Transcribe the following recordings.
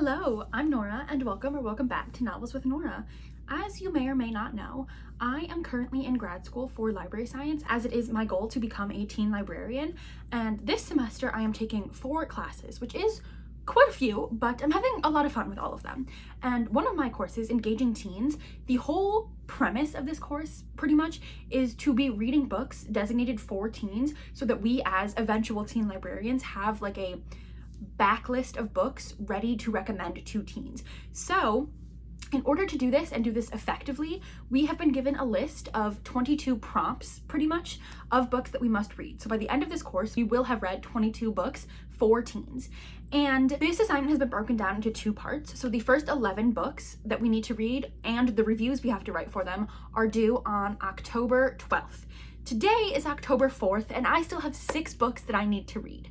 Hello, I'm Nora, and welcome back to Novels with Nora. As you may or may not know, I am currently in grad school for library science, as it is my goal to become a teen librarian, and this semester I am taking 4 classes, which is quite a few, but I'm having a lot of fun with all of them. And one of my courses, Engaging Teens, the whole premise of this course pretty much is to be reading books designated for teens so that we as eventual teen librarians have like a backlist of books ready to recommend to teens. So in order to do this and do this effectively, we have been given a list of 22 prompts pretty much of books that we must read. So by the end of this course, we will have read 22 books for teens. And this assignment has been broken down into 2 parts. So the first 11 books that we need to read and the reviews we have to write for them are due on October 12th. Today is October 4th, and I still have 6 books that I need to read.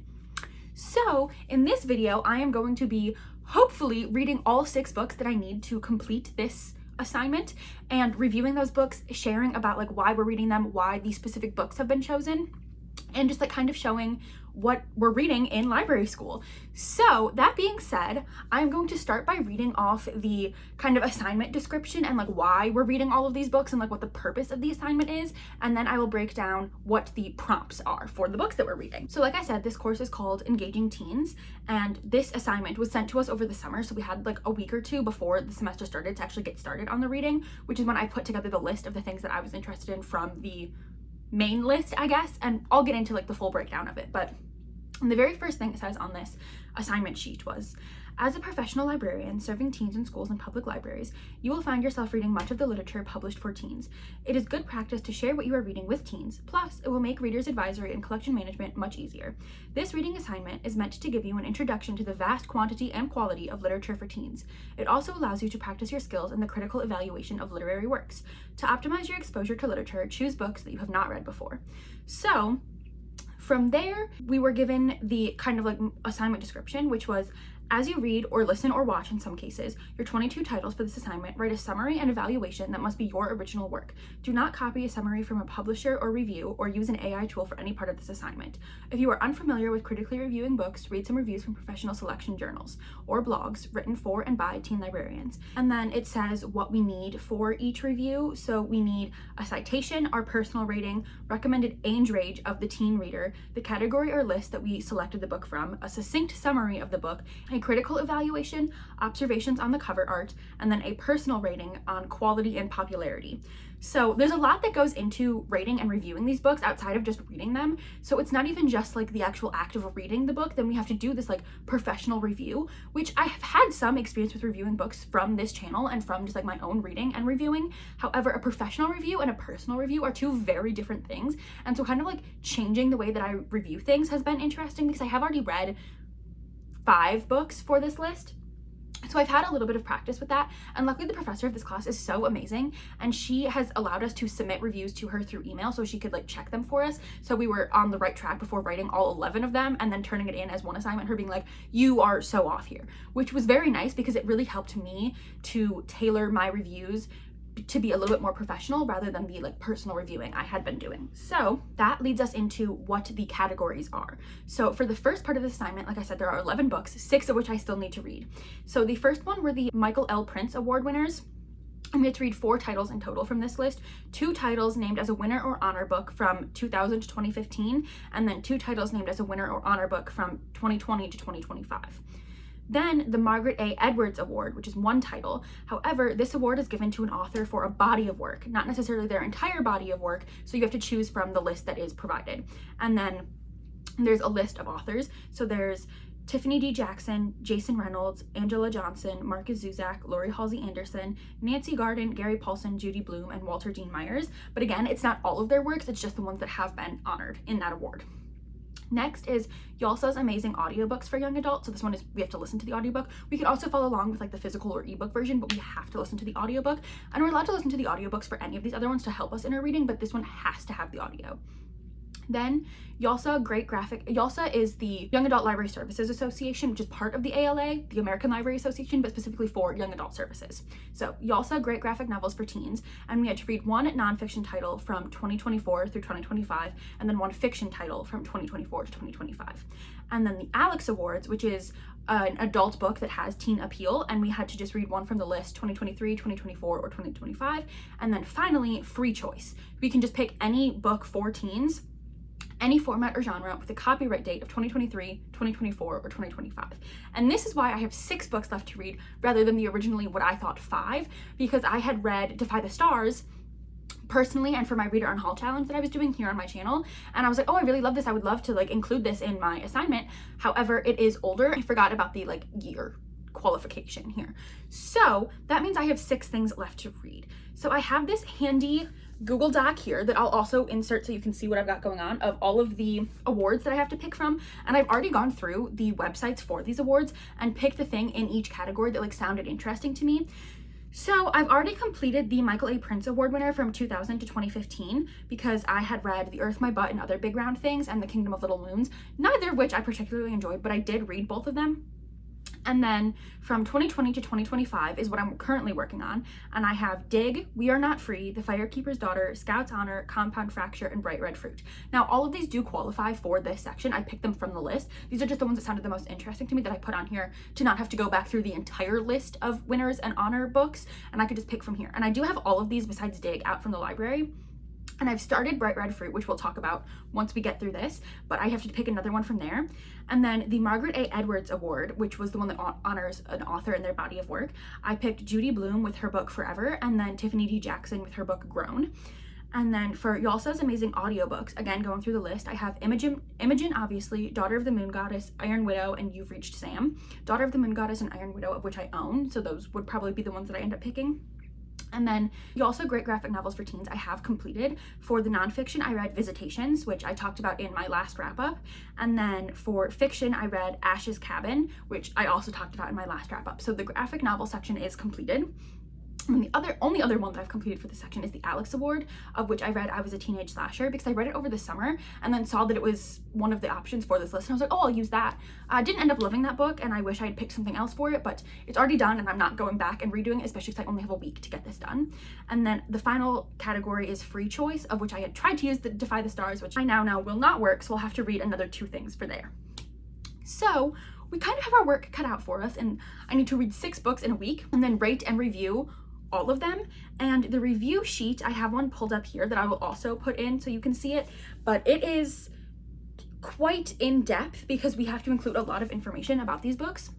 So in this video, I am going to be hopefully reading all 6 books that I need to complete this assignment and reviewing those books, sharing about like why we're reading them, why these specific books have been chosen, and just like kind of showing what we're reading in library school. So that being said, I'm going to start by reading off the kind of assignment description and like why we're reading all of these books and like what the purpose of the assignment is, and then I will break down what the prompts are for the books that we're reading. So like I said, this course is called Engaging Teens, and this assignment was sent to us over the summer, so we had like a week or 2 before the semester started to actually get started on the reading, which is when I put together the list of the things that I was interested in from the main list, I guess, and I'll get into like the full breakdown of it. But the very first thing it says on this assignment sheet was, as a professional librarian serving teens in schools and public libraries, you will find yourself reading much of the literature published for teens. It is good practice to share what you are reading with teens, plus it will make readers' advisory and collection management much easier. This reading assignment is meant to give you an introduction to the vast quantity and quality of literature for teens. It also allows you to practice your skills in the critical evaluation of literary works. To optimize your exposure to literature, choose books that you have not read before. So from there, we were given the kind of like assignment description, which was, as you read or listen or watch in some cases, your 22 titles for this assignment, write a summary and evaluation that must be your original work. Do not copy a summary from a publisher or review or use an AI tool for any part of this assignment. If you are unfamiliar with critically reviewing books, read some reviews from professional selection journals or blogs written for and by teen librarians. And then it says what we need for each review. So we need a citation, our personal rating, recommended age range of the teen reader, the category or list that we selected the book from, a succinct summary of the book, a critical evaluation, observations on the cover art, and then a personal rating on quality and popularity. So there's a lot that goes into rating and reviewing these books outside of just reading them. So it's not even just like the actual act of reading the book, then we have to do this like professional review, which I have had some experience with reviewing books from this channel and from just like my own reading and reviewing. However, a professional review and a personal review are 2 very different things. And so kind of like changing the way that I review things has been interesting because I have already read 5 books for this list. So I've had a little bit of practice with that, and luckily the professor of this class is so amazing, and she has allowed us to submit reviews to her through email so she could like check them for us. So we were on the right track before writing all 11 of them and then turning it in as one assignment, her being like, you are so off here, which was very nice because it really helped me to tailor my reviews to be a little bit more professional rather than the like personal reviewing I had been doing. So that leads us into what the categories are. So for the first part of the assignment, like I said, there are 11 books, 6 of which I still need to read. So the first one were the Michael L. Prince Award winners. I'm going to read 4 titles in total from this list, 2 titles named as a winner or honor book from 2000 to 2015, and then 2 titles named as a winner or honor book from 2020 to 2025. Then the Margaret A. Edwards Award, which is 1 title. However, this award is given to an author for a body of work, not necessarily their entire body of work, so you have to choose from the list that is provided. And then there's a list of authors. So there's Tiffany D. Jackson, Jason Reynolds, Angela Johnson, Marcus Zuzak, Lori Halsey Anderson, Nancy Garden, Gary Paulson, Judy Bloom, and Walter Dean Myers. But again, it's not all of their works, it's just the ones that have been honored in that award. Next is Yalsa's amazing audiobooks for young adults. So this one is, we have to listen to the audiobook. We could also follow along with like the physical or ebook version, but we have to listen to the audiobook. And we're allowed to listen to the audiobooks for any of these other ones to help us in our reading, but this one has to have the audio. Then YALSA is the Young Adult Library Services Association, which is part of the ALA, the American Library Association, but specifically for young adult services. So YALSA, Great Graphic Novels for Teens, and we had to read 1 nonfiction title from 2024 through 2025, and then 1 fiction title from 2024 to 2025. And then the Alex Awards, which is an adult book that has teen appeal, and we had to just read one from the list, 2023, 2024, or 2025. And then finally, free choice. We can just pick any book for teens, any format or genre, with a copyright date of 2023, 2024, or 2025. And this is why I have 6 books left to read rather than the originally what I thought 5, because I had read Defy the Stars personally and for my reader on haul challenge that I was doing here on my channel, and I was like, oh, I really love this, I would love to like include this in my assignment. However, it is older. I forgot about the like year qualification here. So that means I have 6 things left to read. So I have this handy Google Doc here that I'll also insert so you can see what I've got going on of all of the awards that I have to pick from. And I've already gone through the websites for these awards and picked the thing in each category that like sounded interesting to me. So I've already completed the Michael A. Prince Award winner from 2000 to 2015 because I had read The Earth, My Butt, and Other Big Round Things and The Kingdom of Little Moons, neither of which I particularly enjoyed, but I did read both of them. And then from 2020 to 2025 is what I'm currently working on. And I have Dig, We Are Not Free, The Firekeeper's Daughter, Scout's Honor, Compound Fracture, and Bright Red Fruit. Now, all of these do qualify for this section. I picked them from the list. These are just the ones that sounded the most interesting to me that I put on here to not have to go back through the entire list of winners and honor books. And I could just pick from here. And I do have all of these besides Dig out from the library. And I've started Bright Red Fruit, which we'll talk about once we get through this, but I have to pick another one from there. And then the Margaret A. Edwards Award, which was the one that honors an author and their body of work. I picked Judy Blume with her book Forever, and then Tiffany D. Jackson with her book Grown. And then for Yalsa's amazing audiobooks, again, going through the list, I have Imogen, obviously, Daughter of the Moon Goddess, Iron Widow, and You've Reached Sam. Daughter of the Moon Goddess and Iron Widow, of which I own, so those would probably be the ones that I end up picking. And then also great graphic novels for teens I have completed. For the nonfiction, I read Visitations, which I talked about in my last wrap up. And then for fiction, I read Ash's Cabin, which I also talked about in my last wrap up. So the graphic novel section is completed. And the only other one that I've completed for this section is the Alex Award, of which I read I Was a Teenage Slasher, because I read it over the summer and then saw that it was one of the options for this list. And I was like, oh, I'll use that. I didn't end up loving that book, and I wish I had picked something else for it, but it's already done and I'm not going back and redoing it, especially because I only have a week to get this done. And then the final category is free choice, of which I had tried to use the Defy the Stars, which I now know will not work, so I'll have to read another 2 things for there. So we kind of have our work cut out for us, and I need to read 6 books in a week and then rate and review all of them. And the review sheet, I have one pulled up here that I will also put in so you can see it, but it is quite in depth because we have to include a lot of information about these books.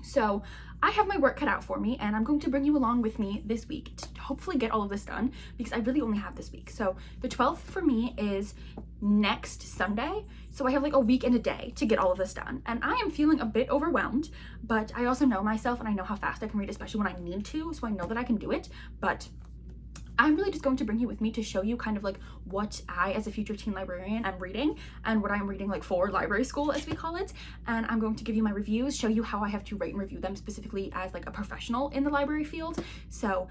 So I have my work cut out for me, and I'm going to bring you along with me this week to hopefully get all of this done, because I really only have this week. So the 12th for me is next Sunday, so I have like a week and a day to get all of this done, and I am feeling a bit overwhelmed, but I also know myself and I know how fast I can read, especially when I need to, so I know that I can do it. But I'm really just going to bring you with me to show you kind of like what I, as a future teen librarian, am reading and what I'm reading like for library school, as we call it. And I'm going to give you my reviews, show you how I have to rate and review them specifically as like a professional in the library field. So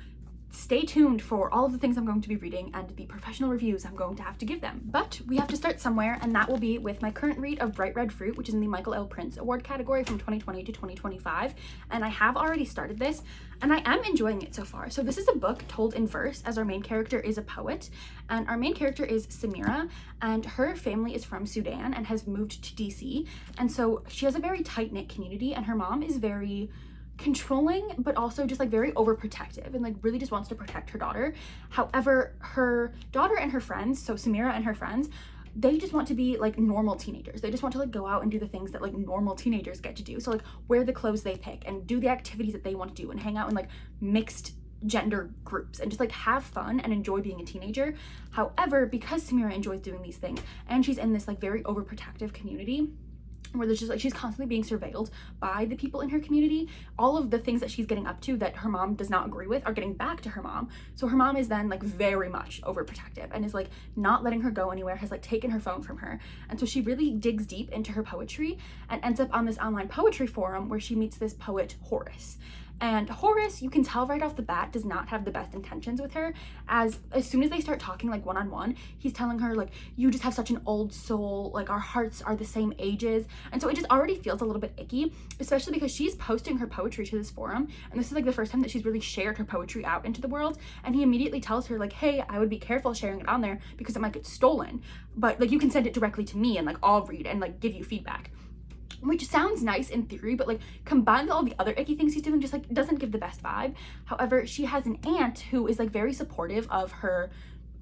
stay tuned for all of the things I'm going to be reading and the professional reviews I'm going to have to give them. But we have to start somewhere, and that will be with my current read of Bright Red Fruit, which is in the Michael L. Prince Award category from 2020 to 2025. And I have already started this, and I am enjoying it so far. So this is a book told in verse, as our main character is a poet, and our main character is Samira, and her family is from Sudan and has moved to DC. And so she has a very tight-knit community, and her mom is very controlling, but also just like very overprotective and like really just wants to protect her daughter. However, her daughter and her friends, so Samira and her friends, they just want to be like normal teenagers. They just want to like go out and do the things that like normal teenagers get to do. So like wear the clothes they pick and do the activities that they want to do and hang out in like mixed gender groups and just like have fun and enjoy being a teenager. However, because Samira enjoys doing these things and she's in this like very overprotective community where there's just like she's constantly being surveilled by the people in her community, all of the things that she's getting up to that her mom does not agree with are getting back to her mom. So her mom is then like very much overprotective and is like not letting her go anywhere, has like taken her phone from her. And so she really digs deep into her poetry and ends up on this online poetry forum where she meets this poet Horace. And Horace, you can tell right off the bat, does not have the best intentions with her, as soon as they start talking like one-on-one, he's telling her like, you just have such an old soul, like our hearts are the same ages. And so it just already feels a little bit icky, especially because she's posting her poetry to this forum, and this is like the first time that she's really shared her poetry out into the world. And he immediately tells her like, hey, I would be careful sharing it on there because it might get stolen, but like you can send it directly to me and like I'll read and like give you feedback. which sounds nice in theory, but like combined with all the other icky things he's doing, just like doesn't give the best vibe. However, she has an aunt who is like very supportive of her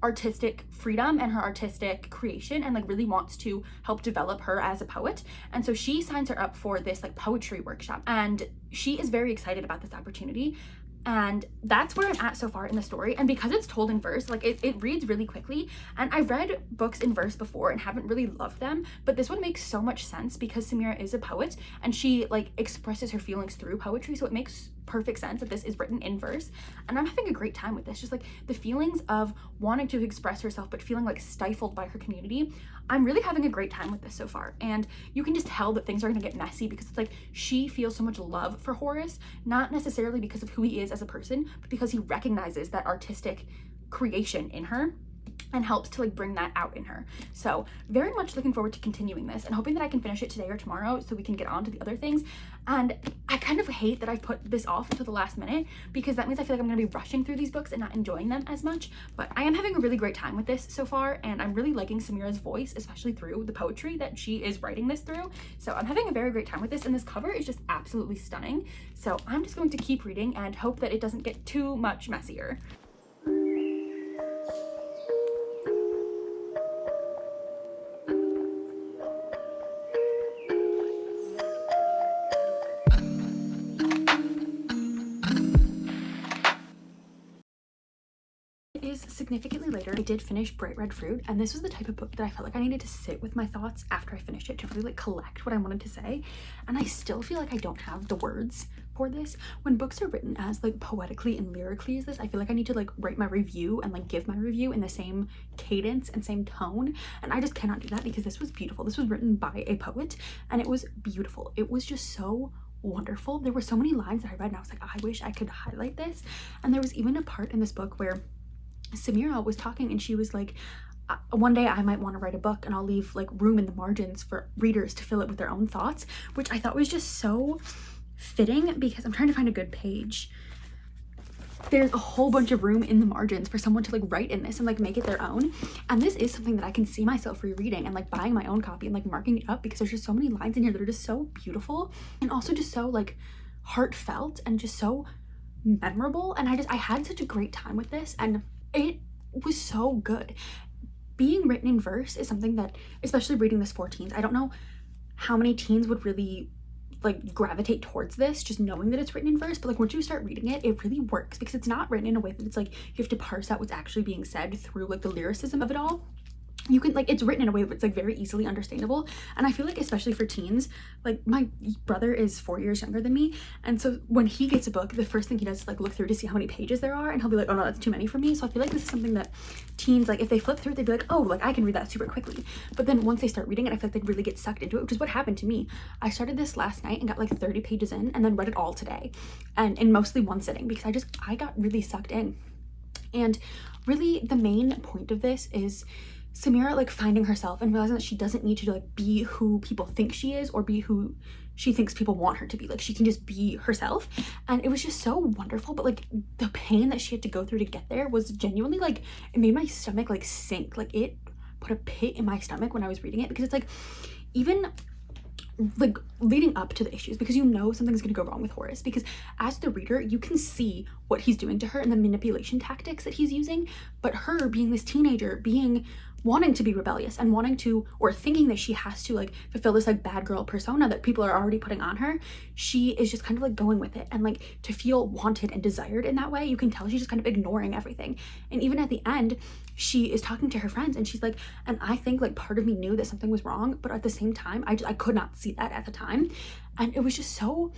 artistic freedom and her artistic creation, and like really wants to help develop her as a poet. And so she signs her up for this like poetry workshop, and she is very excited about this opportunity. And that's where I'm at so far in the story. And because it's told in verse, like it reads really quickly. And I've read books in verse before and haven't really loved them, but this one makes so much sense because Samira is a poet and she like expresses her feelings through poetry. So it makes perfect sense that this is written in verse. And I'm having a great time with this. Just like the feelings of wanting to express herself but feeling like stifled by her community. I'm really having a great time with this so far. And you can just tell that things are gonna get messy because it's like she feels so much love for Horace, not necessarily because of who he is as a person, but because he recognizes that artistic creation in her and helps to like bring that out in her. So very much looking forward to continuing this and hoping that I can finish it today or tomorrow so we can get on to the other things. And I kind of hate that I put this off until the last minute because that means I feel like I'm gonna be rushing through these books and not enjoying them as much. But I am having a really great time with this so far, and I'm really liking Samira's voice, especially through the poetry that she is writing this through. So I'm having a very great time with this, and this cover is just absolutely stunning. So I'm just going to keep reading and hope that it doesn't get too much messier. Significantly later, I did finish Bright Red Fruit, and this was the type of book that I felt like I needed to sit with my thoughts after I finished it to really like collect what I wanted to say. And I still feel like I don't have the words for this. When books are written as like poetically and lyrically as this, I feel like I need to like write my review and like give my review in the same cadence and same tone, and I just cannot do that because this was beautiful. This was written by a poet and it was beautiful. It was just so wonderful. There were so many lines that I read and I was like, I wish I could highlight this. And there was even a part in this book where Samira was talking and she was like, one day I might want to write a book and I'll leave like room in the margins for readers to fill it with their own thoughts, which I thought was just so fitting because I'm trying to find a good page. There's a whole bunch of room in the margins for someone to like write in this and like make it their own. And this is something that I can see myself rereading and like buying my own copy and like marking it up because there's just so many lines in here that are just so beautiful and also just so like heartfelt and just so memorable. And I had such a great time with this, and it was so good. Being written in verse is something that, especially reading this for teens, I don't know how many teens would really like gravitate towards this just knowing that it's written in verse, but like once you start reading it, it really works because it's not written in a way that it's like you have to parse out what's actually being said through like the lyricism of it all. You can like, it's written in a way that's like very easily understandable. And I feel like especially for teens, like my brother is 4 years younger than me, and so when he gets a book, the first thing he does is like look through to see how many pages there are, and he'll be like, oh no, that's too many for me. So I feel like this is something that teens, like if they flip through it, they'd be like, oh, like I can read that super quickly. But then once they start reading it, I feel like they'd really get sucked into it, which is what happened to me. I started this last night and got like 30 pages in and then read it all today, and in mostly one sitting because I got really sucked in. And really the main point of this is Samira like finding herself and realizing that she doesn't need to like be who people think she is or be who she thinks people want her to be. Like she can just be herself, and it was just so wonderful. But like the pain that she had to go through to get there was genuinely like, it made my stomach like sink. Like it put a pit in my stomach when I was reading it, because it's like, even like leading up to the issues, because you know something's gonna go wrong with Horace, because as the reader you can see what he's doing to her and the manipulation tactics that he's using. But her being this teenager, wanting to be rebellious and wanting to, or thinking that she has to like fulfill this like bad girl persona that people are already putting on her, she is just kind of like going with it. And like to feel wanted and desired in that way, you can tell she's just kind of ignoring everything. And even at the end, she is talking to her friends and she's like, and I think like part of me knew that something was wrong, but at the same time I could not see that at the time. And it was just so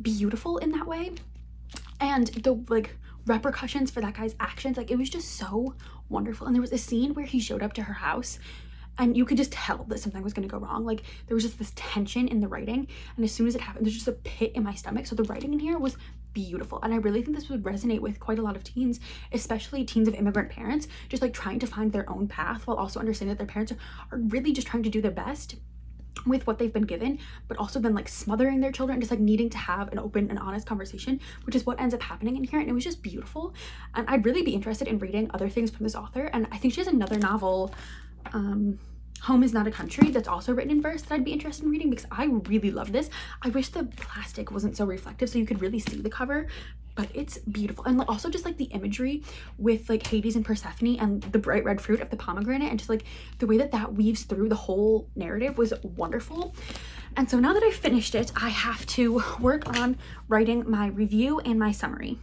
beautiful in that way. And the like repercussions for that guy's actions, like it was just so wonderful. And there was a scene where he showed up to her house and you could just tell that something was going to go wrong. Like there was just this tension in the writing, and as soon as it happened, there's just a pit in my stomach. So the writing in here was beautiful, and I really think this would resonate with quite a lot of teens, especially teens of immigrant parents, just like trying to find their own path while also understanding that their parents are really just trying to do their best with what they've been given, but also then like smothering their children, just like needing to have an open and honest conversation, which is what ends up happening in here. And it was just beautiful, and I'd really be interested in reading other things from this author. And I think she has another novel, Home is Not a Country that's also written in verse that I'd be interested in reading because I really love this. I wish the plastic wasn't so reflective so you could really see the cover, but it's beautiful. And like also just like the imagery with like Hades and Persephone and the bright red fruit of the pomegranate, and just like the way that that weaves through the whole narrative was wonderful. And so now that I've finished it, I have to work on writing my review and my summary.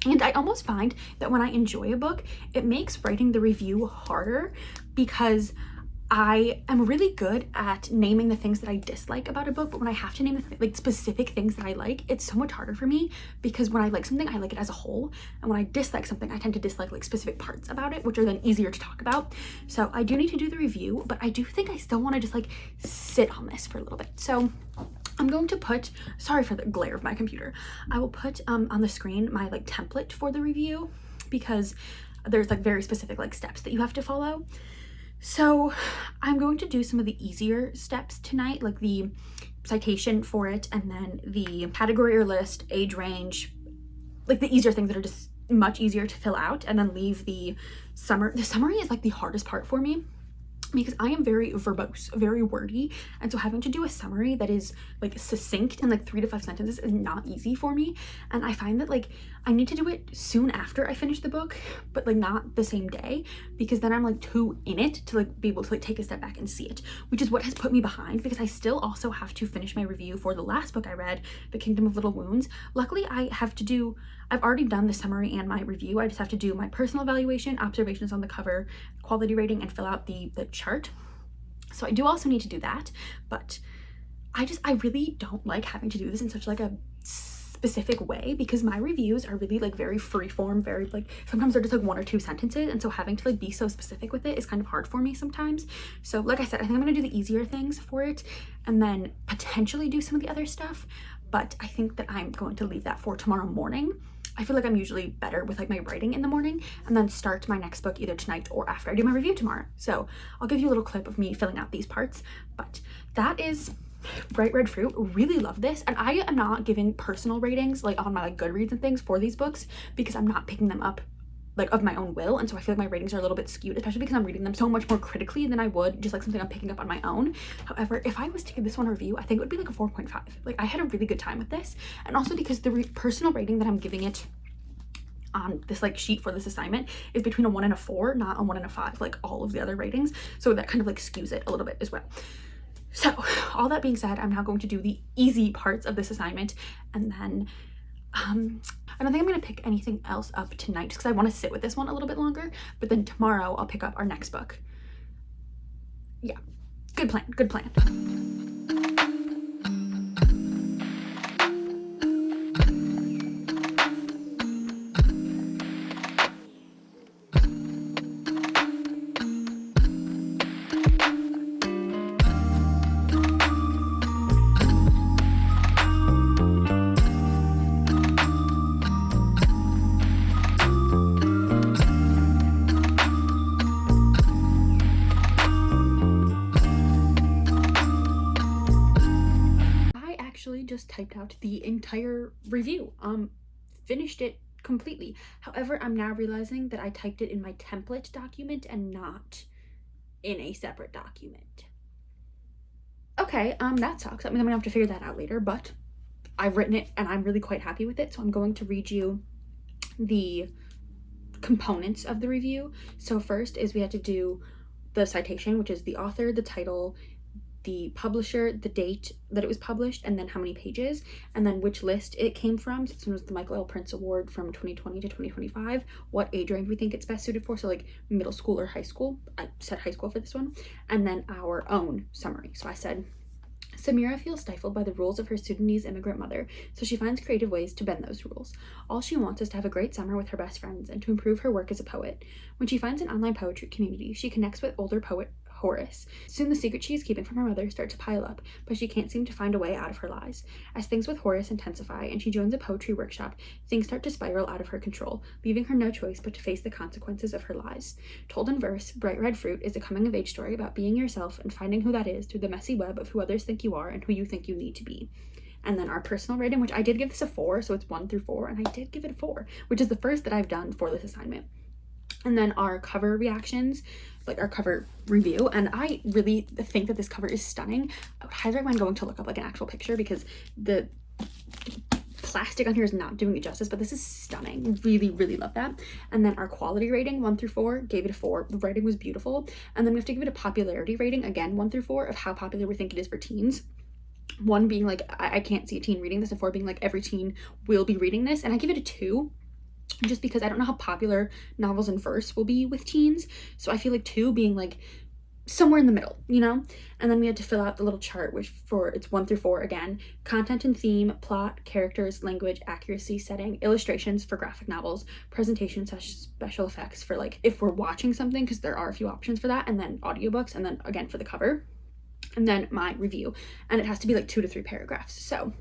And I almost find that when I enjoy a book, it makes writing the review harder because I am really good at naming the things that I dislike about a book, but when I have to name the like specific things that I like, it's so much harder for me because when I like something, I like it as a whole, and when I dislike something, I tend to dislike like specific parts about it, which are then easier to talk about. So I do need to do the review, but I do think I still want to just like sit on this for a little bit. So I'm going to put, sorry for the glare of my computer, I will put on the screen my like template for the review because there's like very specific like steps that you have to follow. So I'm going to do some of the easier steps tonight, like the citation for it, and then the category or list, age range, like the easier things that are just much easier to fill out, and then leave the summary. The summary is like the hardest part for me because I am very verbose, very wordy, and so having to do a summary that is like succinct in like 3 to 5 sentences is not easy for me. And I find that like I need to do it soon after I finish the book, but like not the same day, because then I'm like too in it to like be able to like take a step back and see it, which is what has put me behind because I still also have to finish my review for the last book I read, The Kingdom of Little Wounds. Luckily I've already done the summary and my review. I just have to do my personal evaluation, observations on the cover, quality rating, and fill out the chart. So I do also need to do that, but I really don't like having to do this in such like a specific way because my reviews are really like very freeform, very like sometimes they're just like 1 or 2 sentences, and so having to like be so specific with it is kind of hard for me sometimes. So like I said, I think I'm gonna do the easier things for it and then potentially do some of the other stuff, but I think that I'm going to leave that for tomorrow morning. I feel like I'm usually better with like my writing in the morning, and then start my next book either tonight or after I do my review tomorrow. So I'll give you a little clip of me filling out these parts, but that is Bright Red Fruit. Really love this, and I am not giving personal ratings like on my like Goodreads and things for these books because I'm not picking them up like of my own will, and so I feel like my ratings are a little bit skewed, especially because I'm reading them so much more critically than I would just like something I'm picking up on my own. However, if I was to give this one a review, I think it would be like a 4.5. Like I had a really good time with this, and also because the personal rating that I'm giving it on this like sheet for this assignment is between a 1 and a 4, not a 1 and a 5 like all of the other ratings, so that kind of like skews it a little bit as well. So all that being said, I'm now going to do the easy parts of this assignment, and then I don't think I'm going to pick anything else up tonight just because I want to sit with this one a little bit longer, but then tomorrow I'll pick up our next book. Yeah, good plan, good plan. Just typed out the entire review, finished it completely. However, I'm now realizing that I typed it in my template document and not in a separate document. Okay, that sucks. I mean, I'm gonna have to figure that out later, but I've written it and I'm really quite happy with it, so I'm going to read you the components of the review. So first is we have to do the citation, which is the author, the title, the publisher, the date that it was published, and then how many pages, and then which list it came from. So this one was the Michael L. Prince Award from 2020 to 2025. What age range we think it's best suited for, so like middle school or high school. I said high school for this one. And then our own summary. So I said, Samira feels stifled by the rules of her Sudanese immigrant mother, so she finds creative ways to bend those rules. All she wants is to have a great summer with her best friends and to improve her work as a poet. When she finds an online poetry community, she connects with older poet Horace. Soon the secrets she is keeping from her mother start to pile up, but she can't seem to find a way out of her lies. As things with Horace intensify and she joins a poetry workshop, things start to spiral out of her control, leaving her no choice but to face the consequences of her lies. Told in verse, Bright Red Fruit is a coming-of-age story about being yourself and finding who that is through the messy web of who others think you are and who you think you need to be. And then our personal rating, which I did give this a 4, so it's 1 through 4, and I did give it a 4, which is the first that I've done for this assignment. and then our cover reactions, like our cover review. And I really think that this cover is stunning. I would highly recommend going to look up like an actual picture because the plastic on here is not doing it justice, but this is stunning. Really, really love that. And then our quality rating, 1 through 4, gave it a 4. The writing was beautiful. And then we have to give it a popularity rating, again, 1 through 4, of how popular we think it is for teens. 1 being like, I can't see a teen reading this, and 4 being like, every teen will be reading this. And I give it a 2, just because I don't know how popular novels in verse will be with teens. So I feel like 2 being like somewhere in the middle, you know? And then we had to fill out the little chart, which it's 1 through 4 again: content and theme, plot, characters, language, accuracy, setting, illustrations for graphic novels, presentation / special effects for like if we're watching something, because there are a few options for that, and then audiobooks, and then again for the cover, and then my review. And it has to be like 2 to 3 paragraphs. So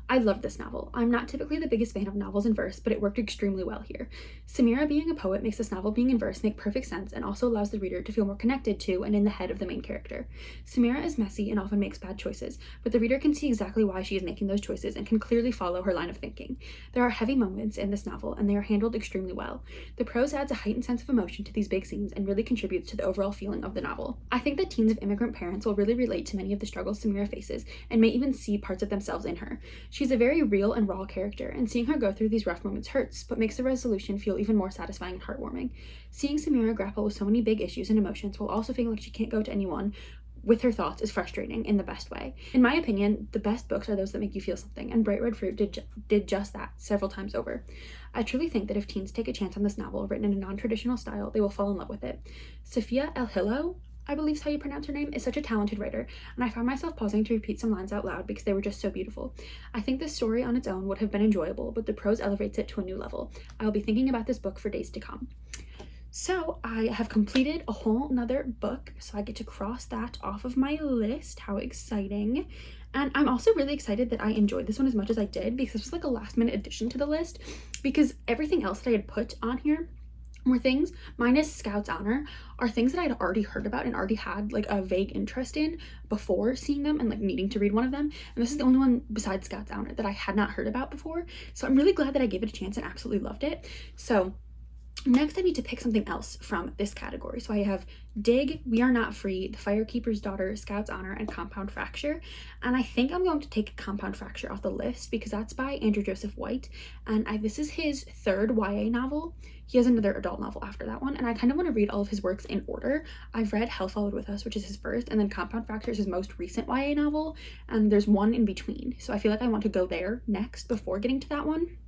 I love this novel. I'm not typically the biggest fan of novels in verse, but it worked extremely well here. Samira being a poet makes this novel being in verse make perfect sense, and also allows the reader to feel more connected to and in the head of the main character. Samira is messy and often makes bad choices, but the reader can see exactly why she is making those choices and can clearly follow her line of thinking. There are heavy moments in this novel, and they are handled extremely well. The prose adds a heightened sense of emotion to these big scenes and really contributes to the overall feeling of the novel. I think that teens of immigrant parents will really relate to many of the struggles Samira faces, and may even see parts of themselves in her. She's a very real and raw character, and seeing her go through these rough moments hurts, but makes the resolution feel even more satisfying and heartwarming. Seeing Samira grapple with so many big issues and emotions while also feeling like she can't go to anyone with her thoughts is frustrating in the best way. In my opinion, the best books are those that make you feel something, and Bright Red Fruit did just that several times over. I truly think that if teens take a chance on this novel written in a non-traditional style, they will fall in love with it. Sophia El Hillo, I believe is how you pronounce her name, is such a talented writer, and I found myself pausing to repeat some lines out loud because they were just so beautiful. I think this story on its own would have been enjoyable, but the prose elevates it to a new level. I will be thinking about this book for days to come. So I have completed a whole nother book, so I get to cross that off of my list. How exciting. And I'm also really excited that I enjoyed this one as much as I did, because this was like a last minute addition to the list, because everything else that I had put on here were things, minus Scout's Honor, are things that I'd already heard about and already had like a vague interest in before seeing them and like needing to read one of them. And this is the only one besides Scout's Honor that I had not heard about before. So I'm really glad that I gave it a chance and absolutely loved it. So next, I need to pick something else from this category. So I have Dig, We Are Not Free, The Firekeeper's Daughter, Scout's Honor, and Compound Fracture. And I think I'm going to take Compound Fracture off the list because that's by Andrew Joseph White. And this is his 3rd YA novel. He has another adult novel after that one, and I kind of want to read all of his works in order. I've read Hell Followed With Us, which is his first, and then Compound Fracture is his most recent YA novel, and there's one in between. So I feel like I want to go there next before getting to that one.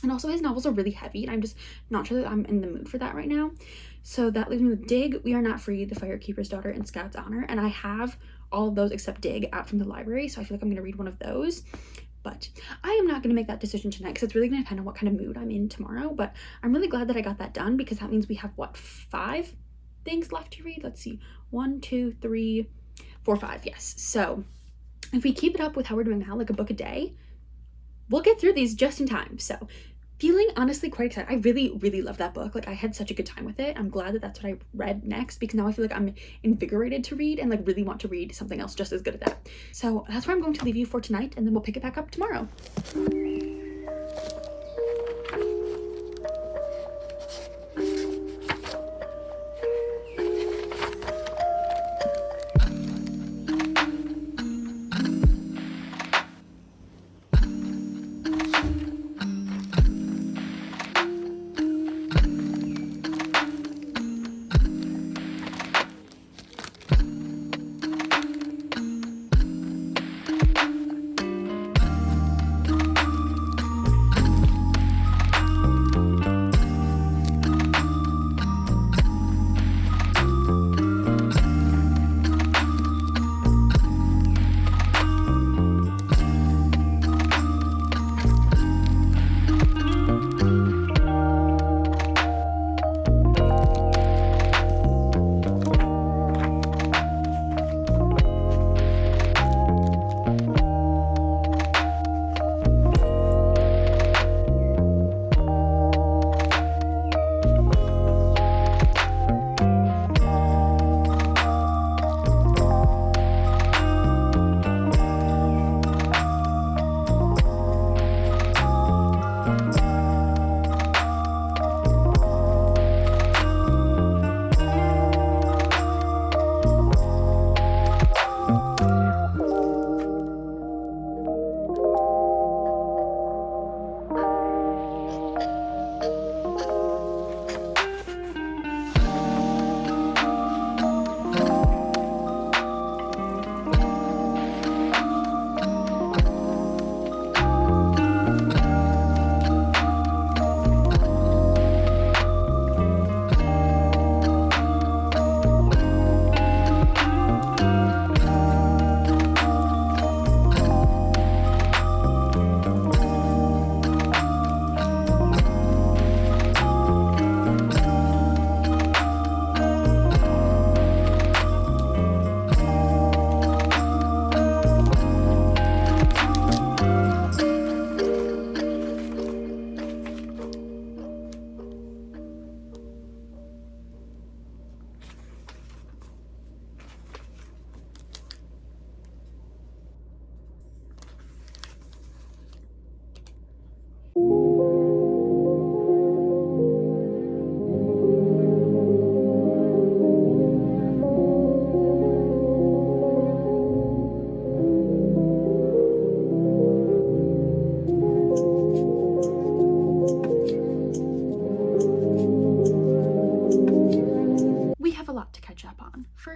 And also his novels are really heavy, and I'm just not sure that I'm in the mood for that right now. So that leaves me with Dig, We Are Not Free, The Firekeeper's Daughter, and Scout's Honor. And I have all of those except Dig out from the library, so I feel like I'm going to read one of those. But I am not going to make that decision tonight because it's really going to depend on what kind of mood I'm in tomorrow. But I'm really glad that I got that done, because that means we have, what, 5 things left to read? Let's see. 1, 2, 3, 4, 5. Yes. So if we keep it up with how we're doing now, like a book a day, we'll get through these just in time. So feeling honestly quite excited. I really, really love that book. Like, I had such a good time with it. I'm glad that that's what I read next, because now I feel like I'm invigorated to read and like really want to read something else just as good as that. So that's where I'm going to leave you for tonight, and then we'll pick it back up tomorrow.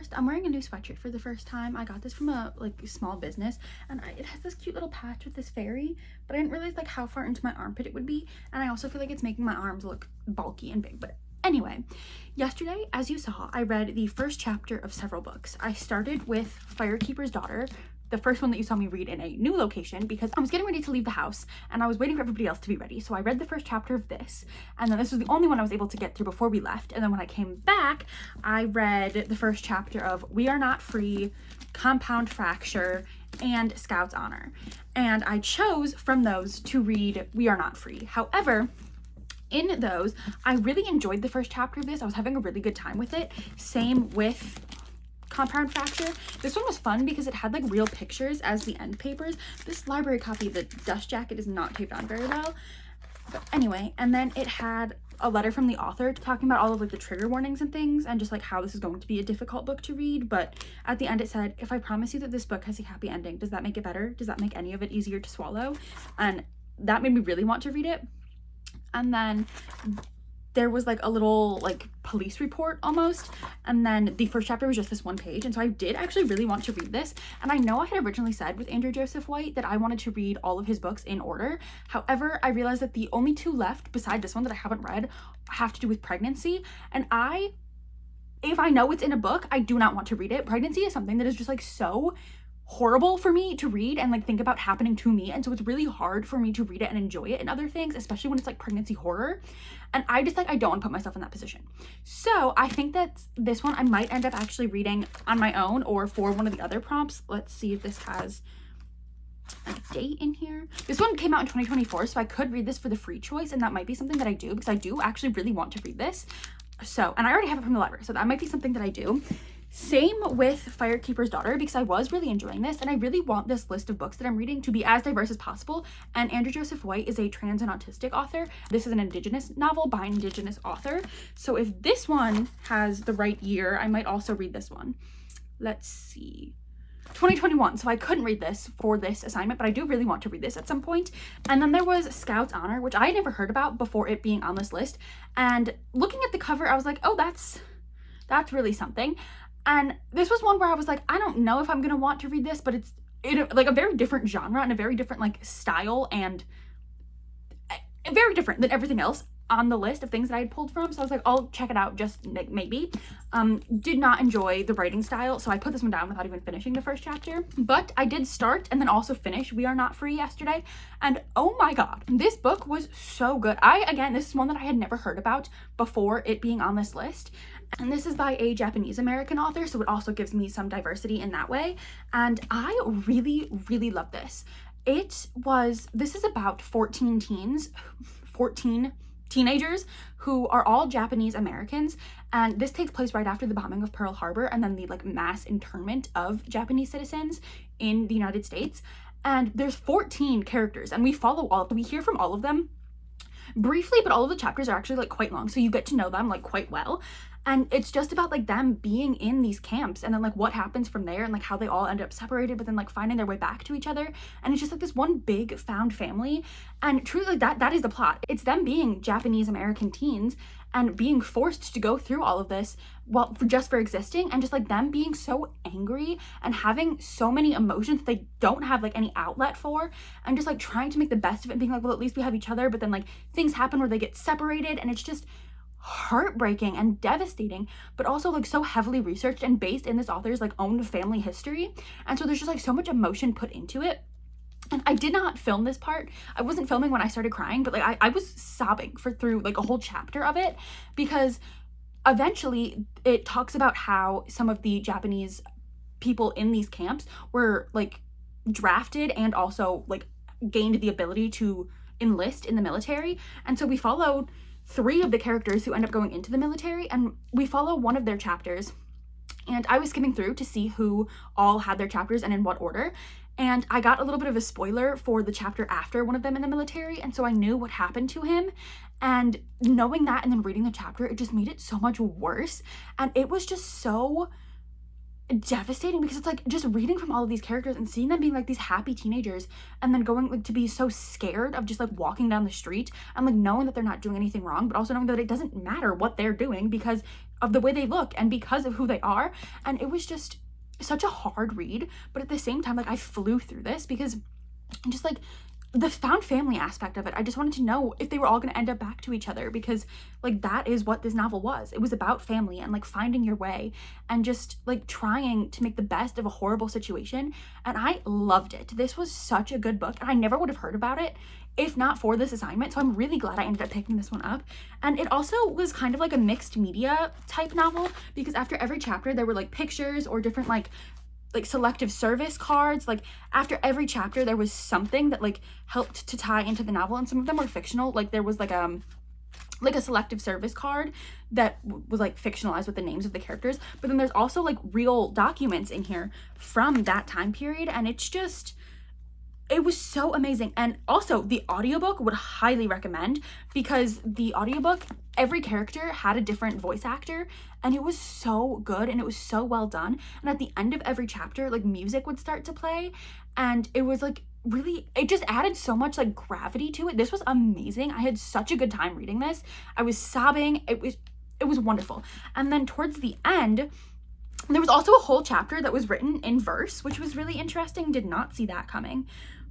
first, I'm wearing a new sweatshirt for the first time. I got this from a small business, and it has this cute little patch with this fairy, but I didn't realize like how far into my armpit it would be, and I also feel like it's making my arms look bulky and big. But anyway, yesterday, as you saw, I read the first chapter of several books. I started with Firekeeper's Daughter, the first one that you saw me read in a new location, because I was getting ready to leave the house and I was waiting for everybody else to be ready. So I read the first chapter of this, and then this was the only one I was able to get through before we left. And then when I came back, I read the first chapter of We Are Not Free, Compound Fracture, and Scout's Honor. And I chose from those to read We Are Not Free. However, in those, I really enjoyed the first chapter of this. I was having a really good time with it. Same with Compound Fracture. This one was fun because it had like real pictures as the end papers. This library copy, the dust jacket, is not taped on very well. But anyway, and then it had a letter from the author talking about all of like the trigger warnings and things, and just like how this is going to be a difficult book to read. But at the end it said, if I promise you that this book has a happy ending, does that make it better? Does that make any of it easier to swallow? And that made me really want to read it. And then there was like a little like police report almost, and then the first chapter was just this one page, and so I did actually really want to read this. And I know I had originally said with Andrew Joseph White that I wanted to read all of his books in order. However, I realized that the only two left beside this one that I haven't read have to do with pregnancy, and if I know it's in a book, I do not want to read it. Pregnancy is something that is just like so horrible for me to read and like think about happening to me, and so it's really hard for me to read it and enjoy it and other things, especially when it's like pregnancy horror, and I just like I don't want to put myself in that position. So I think that this one I might end up actually reading on my own or for one of the other prompts. Let's see if this has a date in here. This one came out in 2024, so I could read this for the free choice, and that might be something that I do because I do actually really want to read this. So, and I already have it from the library, so that might be something that I do. Same with Firekeeper's Daughter, because I was really enjoying this, and I really want this list of books that I'm reading to be as diverse as possible. And Andrew Joseph White is a trans and autistic author. This is an Indigenous novel by an Indigenous author. So if this one has the right year, I might also read this one. Let's see. 2021, so I couldn't read this for this assignment, but I do really want to read this at some point. And then there was Scout's Honor, which I had never heard about before it being on this list. And looking at the cover, I was like, oh, that's really something. And this was one where I was like, I don't know if I'm gonna want to read this, but it's like a very different genre and a very different like style, and very different than everything else on the list of things that I had pulled from. So I was like, I'll check it out, just like maybe. Did not enjoy the writing style, so I put this one down without even finishing the first chapter. But I did start and then also finish We Are Not Free yesterday, and oh my god, this book was so good. Again, this is one that I had never heard about before it being on this list. And this is by a Japanese American author, so it also gives me some diversity in that way. And I really, really love this. This is about 14 teenagers who are all Japanese Americans, and this takes place right after the bombing of Pearl Harbor and then the like mass internment of Japanese citizens in the United States. And there's 14 characters, and we hear from all of them briefly, but all of the chapters are actually like quite long, so you get to know them like quite well. And it's just about like them being in these camps, and then like what happens from there, and like how they all end up separated but then like finding their way back to each other. And it's just like this one big found family, and truly like that is the plot. It's them being Japanese American teens and being forced to go through all of this just for existing, and just like them being so angry and having so many emotions that they don't have like any outlet for, and just like trying to make the best of it and being like, well, at least we have each other, but then like things happen where they get separated, and it's just heartbreaking and devastating, but also like so heavily researched and based in this author's like own family history. And so there's just like so much emotion put into it. And I did not film this part. I wasn't filming when I started crying, but like I was sobbing through like a whole chapter of it, because eventually it talks about how some of the Japanese people in these camps were like drafted and also like gained the ability to enlist in the military. And so we followed 3 of the characters who end up going into the military, and we follow one of their chapters. And I was skimming through to see who all had their chapters and in what order, and I got a little bit of a spoiler for the chapter after one of them in the military, and so I knew what happened to him. And knowing that and then reading the chapter, it just made it so much worse. And it was just so devastating because it's like just reading from all of these characters and seeing them being like these happy teenagers and then going like to be so scared of just like walking down the street and like knowing that they're not doing anything wrong, but also knowing that it doesn't matter what they're doing because of the way they look and because of who they are. And it was just such a hard read, but at the same time, like I flew through this because just like the found family aspect of it, I just wanted to know if they were all going to end up back to each other, because like that is what this novel was. It was about family and like finding your way and just like trying to make the best of a horrible situation. And I loved it. This was such a good book, and I never would have heard about it if not for this assignment. So I'm really glad I ended up picking this one up. And it also was kind of like a mixed media type novel, because after every chapter there were like pictures or different like selective service cards. Like after every chapter there was something that like helped to tie into the novel, and some of them were fictional. Like there was like a selective service card that was like fictionalized with the names of the characters, but then there's also like real documents in here from that time period, and it was so amazing. And also the audiobook would highly recommend, because the audiobook, every character had a different voice actor, and it was so good and it was so well done. And at the end of every chapter, like music would start to play, and it was like really, it just added so much like gravity to it. This was amazing. I had such a good time reading this. I was sobbing. It was wonderful. And then towards the end, there was also a whole chapter that was written in verse, which was really interesting. Did not see that coming.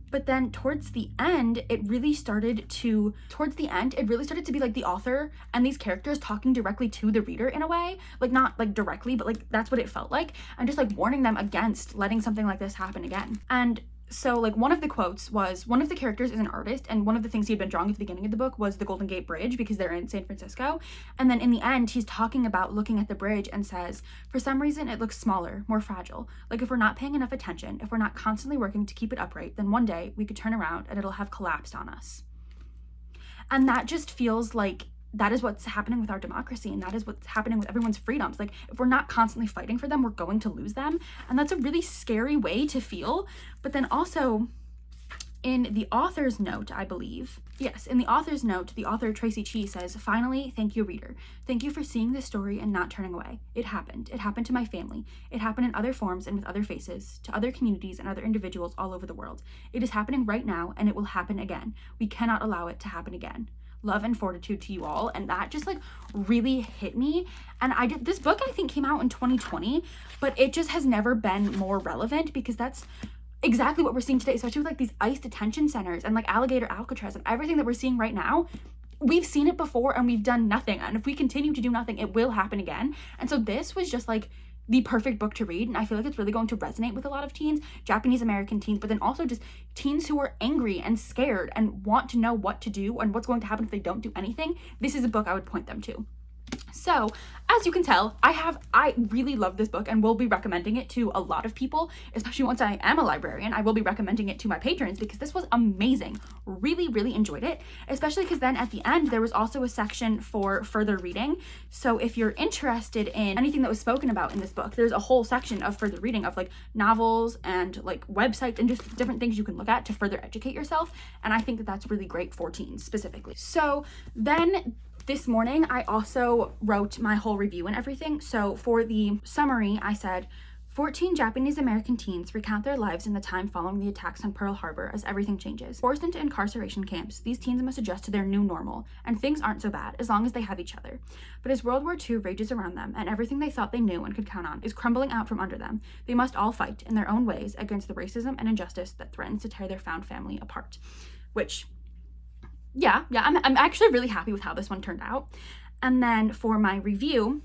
But then towards the end, it really started to be like the author and these characters talking directly to the reader in a way. Like not like directly, but like that's what it felt like. And just like warning them against letting something like this happen again. And so like one of the quotes was, one of the characters is an artist, and one of the things he had been drawing at the beginning of the book was the Golden Gate Bridge, because they're in San Francisco. And then in the end, he's talking about looking at the bridge and says, for some reason it looks smaller, more fragile. Like if we're not paying enough attention, if we're not constantly working to keep it upright, then one day we could turn around and it'll have collapsed on us. And that just feels like that is what's happening with our democracy, and that is what's happening with everyone's freedoms. Like if we're not constantly fighting for them, we're going to lose them. And that's a really scary way to feel. But then also in the author's note, I believe, yes, in the author's note, the author Tracy Chee says, finally, thank you, reader. Thank you for seeing this story and not turning away. It happened. It happened to my family. It happened in other forms and with other faces, to other communities and other individuals all over the world. It is happening right now, and it will happen again. We cannot allow it to happen again. Love and fortitude to you all. And that just like really hit me. And this book I think came out in 2020, but it just has never been more relevant, because that's exactly what we're seeing today, especially with like these ICE detention centers and like Alligator Alcatraz and everything that we're seeing right now. We've seen it before and we've done nothing. And if we continue to do nothing, it will happen again. And so this was just like the perfect book to read, and I feel like it's really going to resonate with a lot of teens, Japanese American teens, but then also just teens who are angry and scared and want to know what to do and what's going to happen if they don't do anything. This is a book I would point them to. So as you can tell, I really love this book and will be recommending it to a lot of people, especially once I am a librarian. I will be recommending it to my patrons, because this was amazing. Really, really enjoyed it, especially because then at the end there was also a section for further reading. So if you're interested in anything that was spoken about in this book, there's a whole section of further reading of like novels and like websites and just different things you can look at to further educate yourself. And I think that that's really great for teens specifically. So then this morning, I also wrote my whole review and everything. So for the summary, I said, 14 Japanese American teens recount their lives in the time following the attacks on Pearl Harbor as everything changes. Forced into incarceration camps, these teens must adjust to their new normal, and things aren't so bad as long as they have each other. But as World War II rages around them and everything they thought they knew and could count on is crumbling out from under them, they must all fight in their own ways against the racism and injustice that threatens to tear their found family apart. Which, yeah, I'm actually really happy with how this one turned out. And then for my review,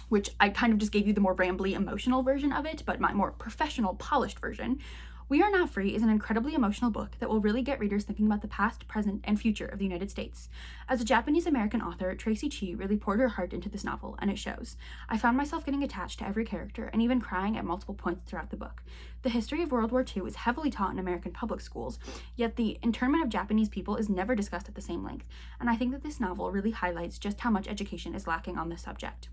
which I kind of just gave you the more rambly emotional version of it, but my more professional polished version, We Are Not Free is an incredibly emotional book that will really get readers thinking about the past, present, and future of the United States. As a Japanese-American author, Tracy Chee really poured her heart into this novel, and it shows. I found myself getting attached to every character and even crying at multiple points throughout the book. The history of World War II is heavily taught in American public schools, yet the internment of Japanese people is never discussed at the same length, and I think that this novel really highlights just how much education is lacking on this subject.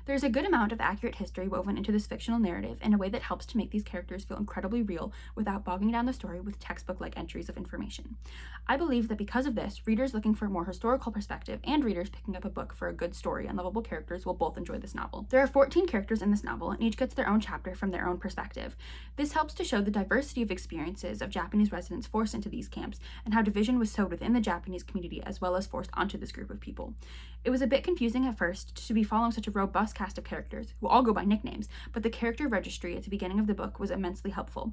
There's a good amount of accurate history woven into this fictional narrative in a way that helps to make these characters feel incredibly real without bogging down the story with textbook-like entries of information. I believe that because of this, readers looking for a more historical perspective and readers picking up a book for a good story and lovable characters will both enjoy this novel. There are 14 characters in this novel, and each gets their own chapter from their own perspective. This helps to show the diversity of experiences of Japanese residents forced into these camps and how division was sowed within the Japanese community as well as forced onto this group of people. It was a bit confusing at first to be following such a robust cast of characters, who all go by nicknames, but the character registry at the beginning of the book was immensely helpful.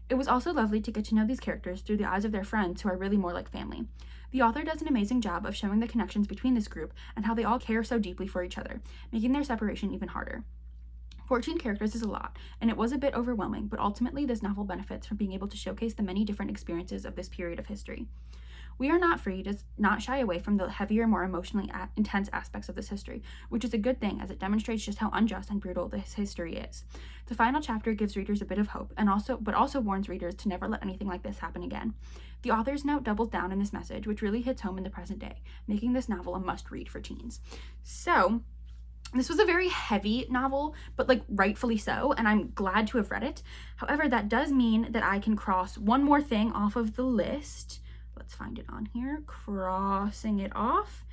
It was also lovely to get to know these characters through the eyes of their friends who are really more like family. The author does an amazing job of showing the connections between this group and how they all care so deeply for each other, making their separation even harder. 14 characters is a lot, and it was a bit overwhelming, but ultimately this novel benefits from being able to showcase the many different experiences of this period of history. We are not free to not shy away from the heavier, more emotionally intense aspects of this history, which is a good thing as it demonstrates just how unjust and brutal this history is. The final chapter gives readers a bit of hope, but also warns readers to never let anything like this happen again. The author's note doubles down in this message, which really hits home in the present day, making this novel a must-read for teens. So, this was a very heavy novel, but rightfully so, and I'm glad to have read it. However, that does mean that I can cross one more thing off of the list. Let's find it on here, crossing it off,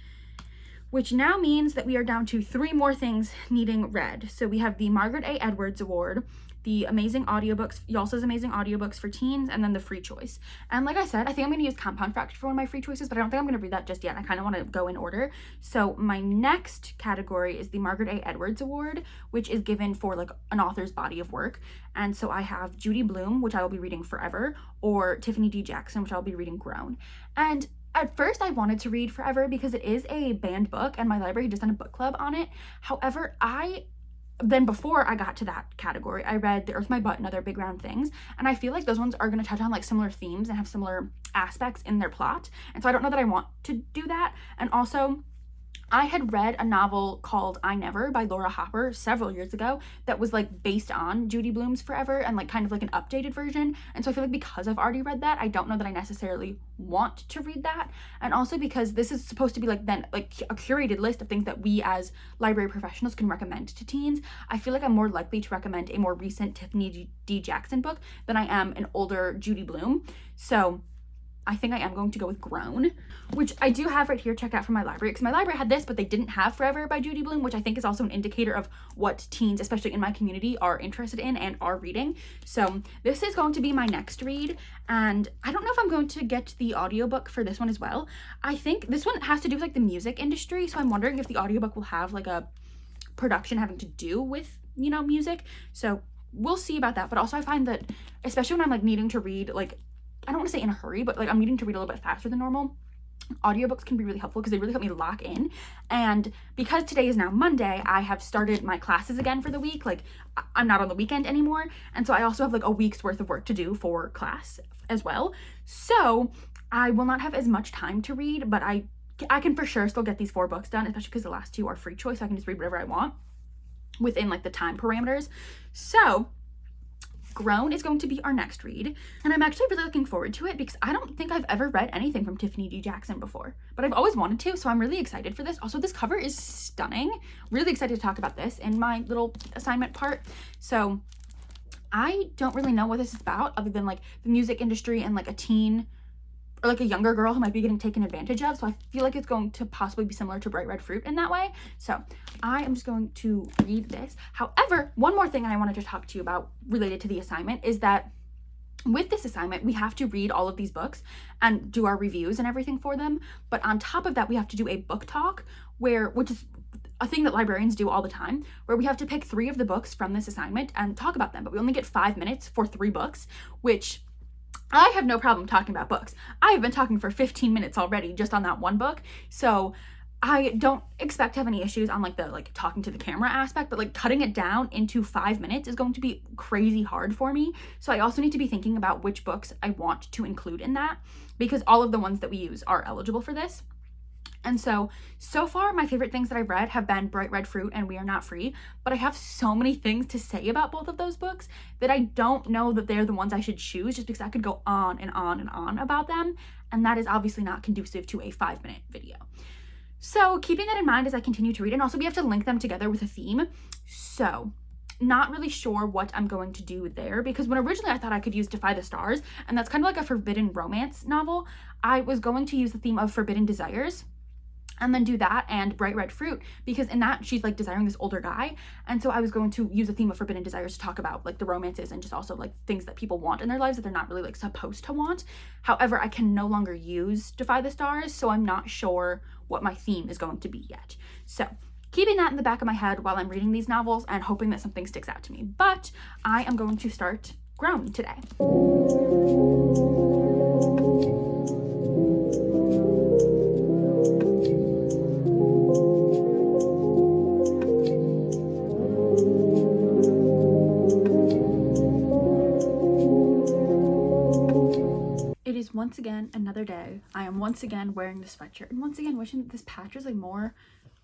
which now means that we are down to 3 more things needing read. So we have the Margaret A. Edwards Award, the amazing audiobooks, Yalsa's amazing audiobooks for teens, and then the free choice. And like I said, I think I'm going to use Compound Fracture for one of my free choices, but I don't think I'm going to read that just yet. I kind of want to go in order. So my next category is the Margaret A. Edwards Award, which is given for an author's body of work. And so I have Judy Blume, which I will be reading Forever, or Tiffany D. Jackson, which I'll be reading Grown. And at first I wanted to read Forever because it is a banned book and my library had just done a book club on it. However, then before I got to that category, I read The Earth, My Butt and Other Big Round Things, and I feel like those ones are going to touch on similar themes and have similar aspects in their plot, and so I don't know that I want to do that. And also, I had read a novel called I Never by Laura Hopper several years ago that was based on Judy Blume's Forever and kind of an updated version. And so I feel like because I've already read that, I don't know that I necessarily want to read that. And also because this is supposed to be a curated list of things that we as library professionals can recommend to teens, I feel like I'm more likely to recommend a more recent Tiffany D. Jackson book than I am an older Judy Blume. So I think I am going to go with Grown, which I do have right here checked out from my library, because my library had this, but they didn't have Forever by Judy Blume, which I think is also an indicator of what teens, especially in my community, are interested in and are reading. So this is going to be my next read, and I don't know if I'm going to get the audiobook for this one as well. I think this one has to do with the music industry, so I'm wondering if the audiobook will have a production having to do with, music. So we'll see about that. But also I find that, especially when I'm needing to read I don't want to say in a hurry, but I'm needing to read a little bit faster than normal, audiobooks can be really helpful because they really help me lock in. And because today is now Monday, I have started my classes again for the week. I'm not on the weekend anymore, and so I also have a week's worth of work to do for class as well. So I will not have as much time to read, but I can for sure still get these 4 books done, especially because the last 2 are free choice, so I can just read whatever I want within the time parameters. So Grown is going to be our next read, and I'm actually really looking forward to it because I don't think I've ever read anything from Tiffany D. Jackson before, but I've always wanted to, so I'm really excited for this. Also, this cover is stunning. Really excited to talk about this in my little assignment part. So I don't really know what this is about other than the music industry and a teen or a younger girl who might be getting taken advantage of. So I feel like it's going to possibly be similar to Bright Red Fruit in that way. So I am just going to read this. However, one more thing I wanted to talk to you about related to the assignment is that with this assignment, we have to read all of these books and do our reviews and everything for them. But on top of that, we have to do a book talk which is a thing that librarians do all the time, where we have to pick 3 of the books from this assignment and talk about them. But we only get 5 minutes for 3 books, which I have no problem talking about books. I have been talking for 15 minutes already just on that one book. So I don't expect to have any issues on the talking to the camera aspect, but cutting it down into 5 minutes is going to be crazy hard for me. So I also need to be thinking about which books I want to include in that, because all of the ones that we use are eligible for this. And so far, my favorite things that I've read have been Bright Red Fruit and We Are Not Free, but I have so many things to say about both of those books that I don't know that they're the ones I should choose, just because I could go on and on and on about them, and that is obviously not conducive to a 5-minute video. So keeping that in mind as I continue to read, and also we have to link them together with a theme. So not really sure what I'm going to do there, because when originally I thought I could use Defy the Stars, and that's kind of like a forbidden romance novel, I was going to use the theme of forbidden desires and then do that and Bright Red Fruit, because in that she's like desiring this older guy, and so I was going to use a theme of forbidden desires to talk about like the romances and just also like things that people want in their lives that they're not really like supposed to want. However, I can no longer use Defy the Stars, so I'm not sure what my theme is going to be yet. So keeping that in the back of my head while I'm reading these novels and hoping that something sticks out to me. But I am going to start Grown today. It is once again another day. I am once again wearing the sweatshirt and once again wishing that this patch was like more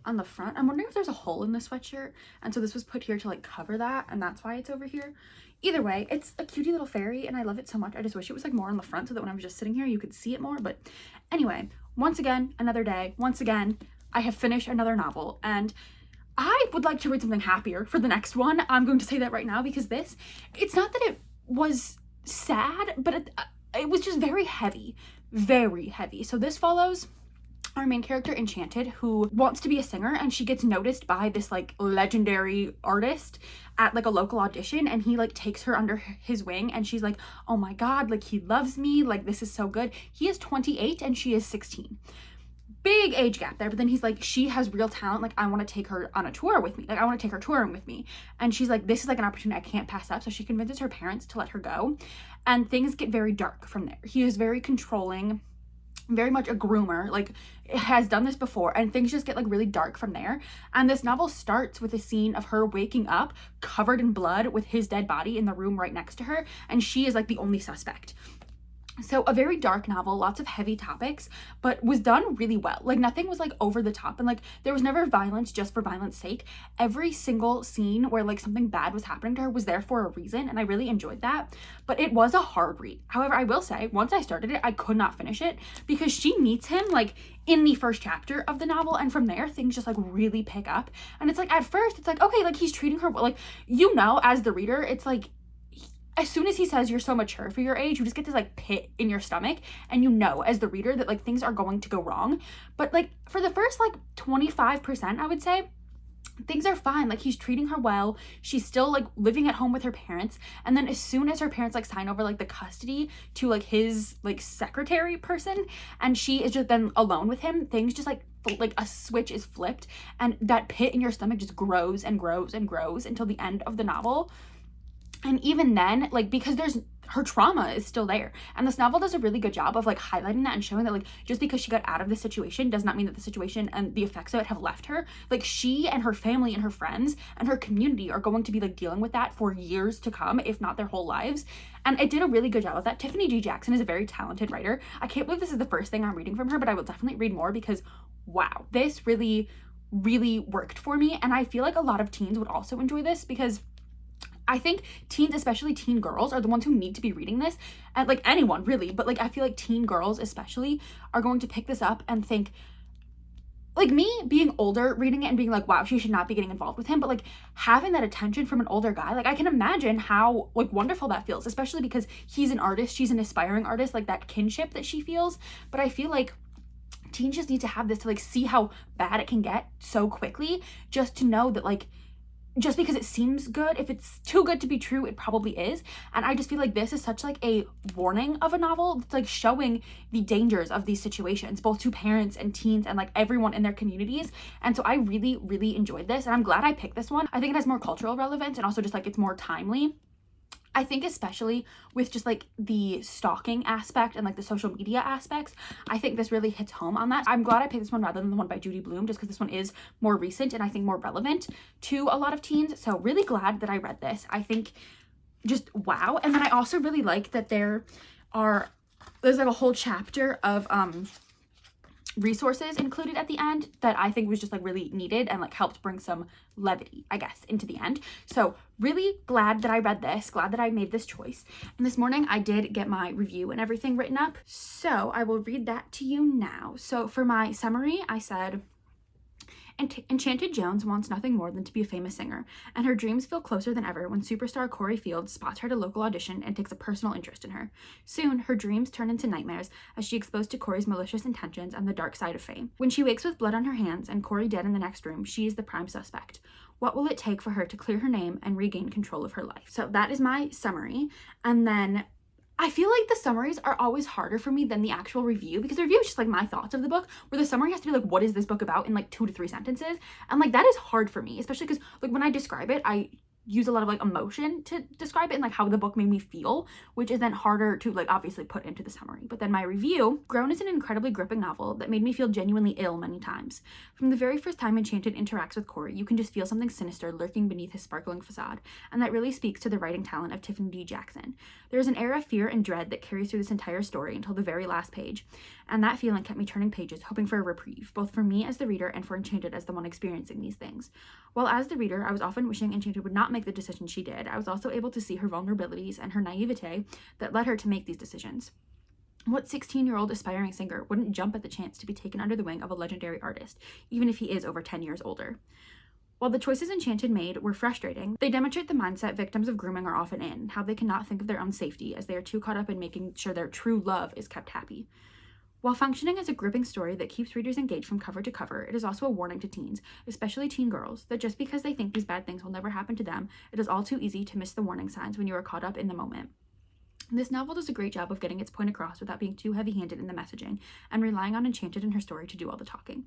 on the front. I'm wondering if there's a hole in the sweatshirt, and so this was put here to like cover that, and that's why it's over here. Either way, it's a cutie little fairy and I love it so much. I just wish it was like more on the front so that when I was just sitting here you could see it more. But anyway, once again another day. Once again I have finished another novel, and I would like to read something happier for the next one. I'm going to say that right now, because it's not that it was sad, but it was just very heavy. So this follows our main character, Enchanted, who wants to be a singer, and she gets noticed by this like legendary artist at like a local audition, and he like takes her under his wing, and she's like, oh my god, like he loves me, like this is so good. He is 28 and she is 16. Big age gap there, but then he's like, she has real talent, like I want to take her on a tour with me, like I want to take her touring with me. And she's like, this is like an opportunity I can't pass up. So she convinces her parents to let her go, and things get very dark from there. He is very controlling, very much a groomer, like has done this before, and things just get like really dark from there. And this novel starts with a scene of her waking up covered in blood with his dead body in the room right next to her, and she is like the only suspect. So a very dark novel, lots of heavy topics, but was done really well. Like nothing was like over the top, and like there was never violence just for violence sake. Every single scene where like something bad was happening to her was there for a reason, and I really enjoyed that. But it was a hard read. However, I will say, once I started it, I could not finish it, because she meets him like in the first chapter of the novel, and from there things just like really pick up. And it's like at first it's like, okay, like he's treating her well, like, you know, as the reader, it's like as soon as he says you're so mature for your age, you just get this like pit in your stomach, and you know as the reader that like things are going to go wrong. But like for the first like 25%, I would say things are fine. Like he's treating her well, she's still like living at home with her parents, and then as soon as her parents like sign over like the custody to like his like secretary person, and she is just then alone with him, things just like a switch is flipped, and that pit in your stomach just grows and grows and grows until the end of the novel. And even then, like, because her trauma is still there, and this novel does a really good job of like highlighting that and showing that like just because she got out of the situation does not mean that the situation and the effects of it have left her. Like she and her family and her friends and her community are going to be like dealing with that for years to come, if not their whole lives. And it did a really good job of that. Tiffany G. Jackson is a very talented writer. I can't believe this is the first thing I'm reading from her, but I will definitely read more, because wow, this really worked for me. And I feel like a lot of teens would also enjoy this, because I think teens, especially teen girls, are the ones who need to be reading this, and like anyone really, but like I feel like teen girls especially are going to pick this up and think, like me being older reading it and being like, wow, she should not be getting involved with him, but like having that attention from an older guy, like I can imagine how like wonderful that feels, especially because he's an artist, she's an aspiring artist, like that kinship that she feels. But I feel like teens just need to have this to like see how bad it can get so quickly, just to know that like just because it seems good, if it's too good to be true, it probably is. And I just feel like this is such like a warning of a novel. It's like showing the dangers of these situations, both to parents and teens and like everyone in their communities. And so I really enjoyed this, and I'm glad I picked this one. I think it has more cultural relevance, and also just like it's more timely. I think especially with just like the stalking aspect and like the social media aspects, I think this really hits home on that. I'm glad I picked this one rather than the one by Judy Blume, just because this one is more recent and I think more relevant to a lot of teens. So really glad that I read this. I think just wow. And then I also really like that there's like a whole chapter of resources included at the end that I think was just like really needed and like helped bring some levity, I guess, into the end. So really glad that I read this, glad that I made this choice. And this morning I did get my review and everything written up, so I will read that to you now. So for my summary, I said, Enchanted Jones wants nothing more than to be a famous singer, and her dreams feel closer than ever when superstar Corey Fields spots her at a local audition and takes a personal interest in her. Soon, her dreams turn into nightmares as she's exposed to Corey's malicious intentions and the dark side of fame. When she wakes with blood on her hands and Corey dead in the next room, she is the prime suspect. What will it take for her to clear her name and regain control of her life? So that is my summary. And then I feel like the summaries are always harder for me than the actual review, because the review is just like my thoughts of the book, where the summary has to be like, what is this book about, in like 2 to 3 sentences. And like that is hard for me, especially because like when I describe it, I use a lot of like emotion to describe it and like how the book made me feel, which is then harder to like obviously put into the summary. But then my review, Grown is an incredibly gripping novel that made me feel genuinely ill many times. From the very first time Enchanted interacts with Corey, you can just feel something sinister lurking beneath his sparkling facade, and that really speaks to the writing talent of Tiffany D. Jackson. There is an air of fear and dread that carries through this entire story until the very last page, and that feeling kept me turning pages, hoping for a reprieve, both for me as the reader and for Enchanted as the one experiencing these things. While as the reader, I was often wishing Enchanted would not make the decision she did, I was also able to see her vulnerabilities and her naivete that led her to make these decisions. What 16-year-old aspiring singer wouldn't jump at the chance to be taken under the wing of a legendary artist, even if he is over 10 years older? While the choices Enchanted made were frustrating, they demonstrate the mindset victims of grooming are often in, how they cannot think of their own safety as they are too caught up in making sure their true love is kept happy. While functioning as a gripping story that keeps readers engaged from cover to cover, it is also a warning to teens, especially teen girls, that just because they think these bad things will never happen to them, it is all too easy to miss the warning signs when you are caught up in the moment. This novel does a great job of getting its point across without being too heavy-handed in the messaging and relying on Enchanted and her story to do all the talking.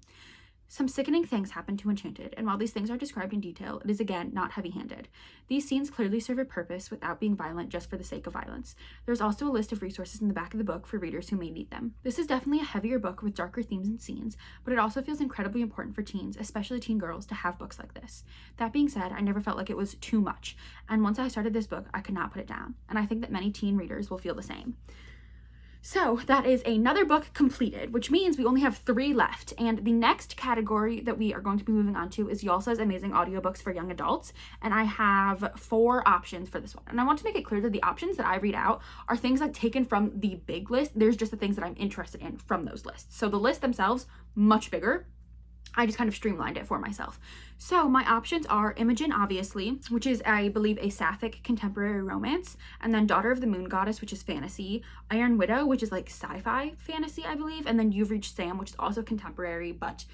Some sickening things happen to Enchanted, and while these things are described in detail, it is again not heavy-handed. These scenes clearly serve a purpose without being violent just for the sake of violence. There's also a list of resources in the back of the book for readers who may need them. This is definitely a heavier book with darker themes and scenes, but it also feels incredibly important for teens, especially teen girls, to have books like this. That being said, I never felt like it was too much, and once I started this book, I could not put it down, and I think that many teen readers will feel the same. So that is another book completed, which means we only have 3 left. And the next category that we are going to be moving on to is Yalsa's Amazing Audiobooks for Young Adults. And I have 4 options for this one. And I want to make it clear that the options that I read out are things like taken from the big list. There's just the things that I'm interested in from those lists. So the lists themselves, much bigger. I just kind of streamlined it for myself. So my options are Imogen, obviously, which is, I believe, a sapphic contemporary romance, and then Daughter of the Moon Goddess, which is fantasy, Iron Widow, which is like sci-fi fantasy, I believe, and then You've Reached Sam, which is also contemporary, but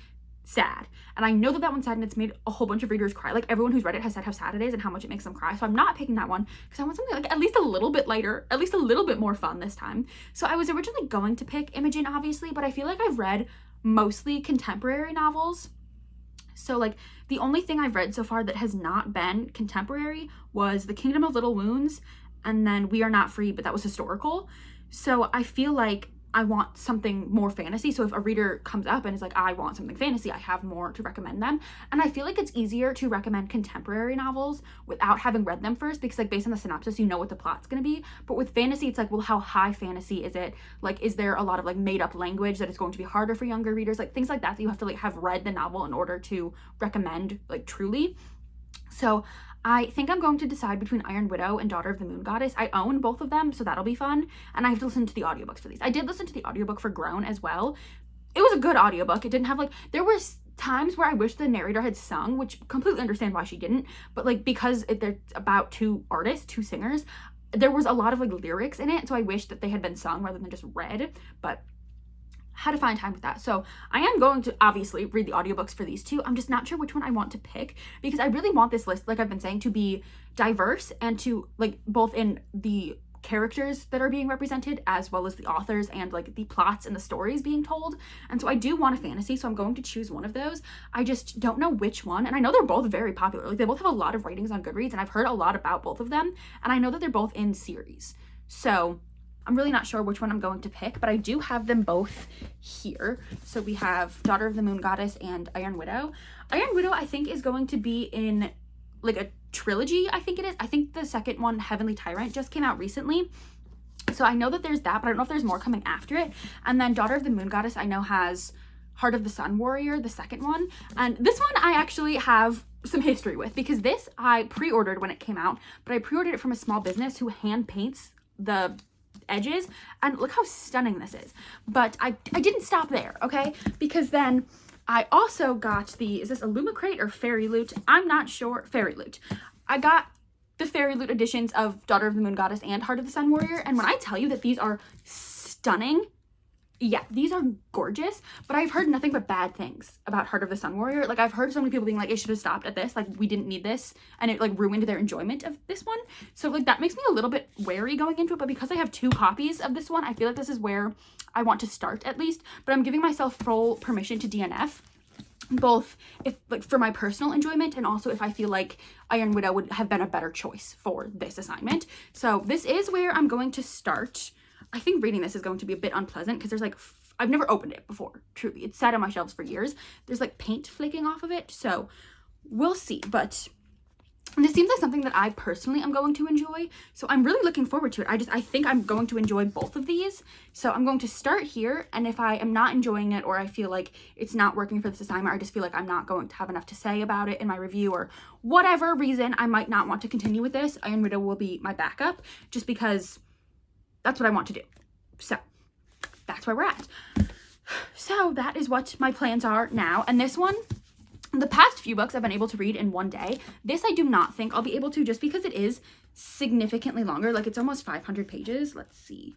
sad. And I know that that one's sad and it's made a whole bunch of readers cry. Like everyone who's read it has said how sad it is and how much it makes them cry. So I'm not picking that one because I want something like at least a little bit lighter, at least a little bit more fun this time. So I was originally going to pick Imogen, obviously, but I feel like I've read mostly contemporary novels. So like the only thing I've read so far that has not been contemporary was The Kingdom of Little Wounds and then We Are Not Free, but that was historical. So I feel like I want something more fantasy. So if a reader comes up and is like, I want something fantasy, I have more to recommend them. And I feel like it's easier to recommend contemporary novels without having read them first, because like based on the synopsis, you know what the plot's going to be. But with fantasy, it's like, well, how high fantasy is it? Like, is there a lot of like made up language that is going to be harder for younger readers? Like things like that you have to like have read the novel in order to recommend like truly. So I think I'm going to decide between Iron Widow and Daughter of the Moon Goddess. I own both of them, so that'll be fun. And I have to listen to the audiobooks for these. I did listen to the audiobook for Grown as well. It was a good audiobook. It didn't have like, there was times where I wish the narrator had sung, which completely understand why she didn't. But like, because they're about 2 artists, 2 singers, there was a lot of like lyrics in it. So I wish that they had been sung rather than just read, but had to find time with that. So I am going to obviously read the audiobooks for these 2. I'm just not sure which one I want to pick because I really want this list, like I've been saying, to be diverse and to like both in the characters that are being represented as well as the authors and like the plots and the stories being told. And so I do want a fantasy, so I'm going to choose one of those. I just don't know which one. And I know they're both very popular. Like they both have a lot of ratings on Goodreads and I've heard a lot about both of them. And I know that they're both in series. So I'm really not sure which one I'm going to pick, but I do have them both here. So we have Daughter of the Moon Goddess and Iron Widow. Iron Widow, I think, is going to be in like a trilogy, I think it is. I think the second one, Heavenly Tyrant, just came out recently. So I know that there's that, but I don't know if there's more coming after it. And then Daughter of the Moon Goddess, I know has Heart of the Sun Warrior, the second one. And this one I actually have some history with because this I pre-ordered when it came out, but I pre-ordered it from a small business who hand paints the edges, and look how stunning this is. But I didn't stop there, okay? Because then I also got the, is this Illumicrate or Fairy Loot? I'm not sure. Fairy Loot. I got the Fairy Loot editions of Daughter of the Moon Goddess and Heart of the Sun Warrior, and when I tell you that these are stunning, yeah, these are gorgeous, but I've heard nothing but bad things about Heart of the Sun Warrior. Like, I've heard so many people being like, it should have stopped at this, like, we didn't need this, and it, like, ruined their enjoyment of this one. So, like, that makes me a little bit wary going into it, but because I have 2 copies of this one, I feel like this is where I want to start, at least. But I'm giving myself full permission to DNF, both if, like, for my personal enjoyment, and also if I feel like Iron Widow would have been a better choice for this assignment. So, this is where I'm going to start. I think reading this is going to be a bit unpleasant because there's like, I've never opened it before, truly. It's sat on my shelves for years. There's like paint flicking off of it, so we'll see. But this seems like something that I personally am going to enjoy, so I'm really looking forward to it. I think I'm going to enjoy both of these, so I'm going to start here, and if I am not enjoying it or I feel like it's not working for this assignment, or I just feel like I'm not going to have enough to say about it in my review, or whatever reason I might not want to continue with this, Iron Widow will be my backup, just because that's what I want to do. So that's where we're at. So that is what my plans are now. And this one, the past few books I've been able to read in one day. This I do not think I'll be able to, just because it is significantly longer. Like, it's almost 500 pages. Let's see.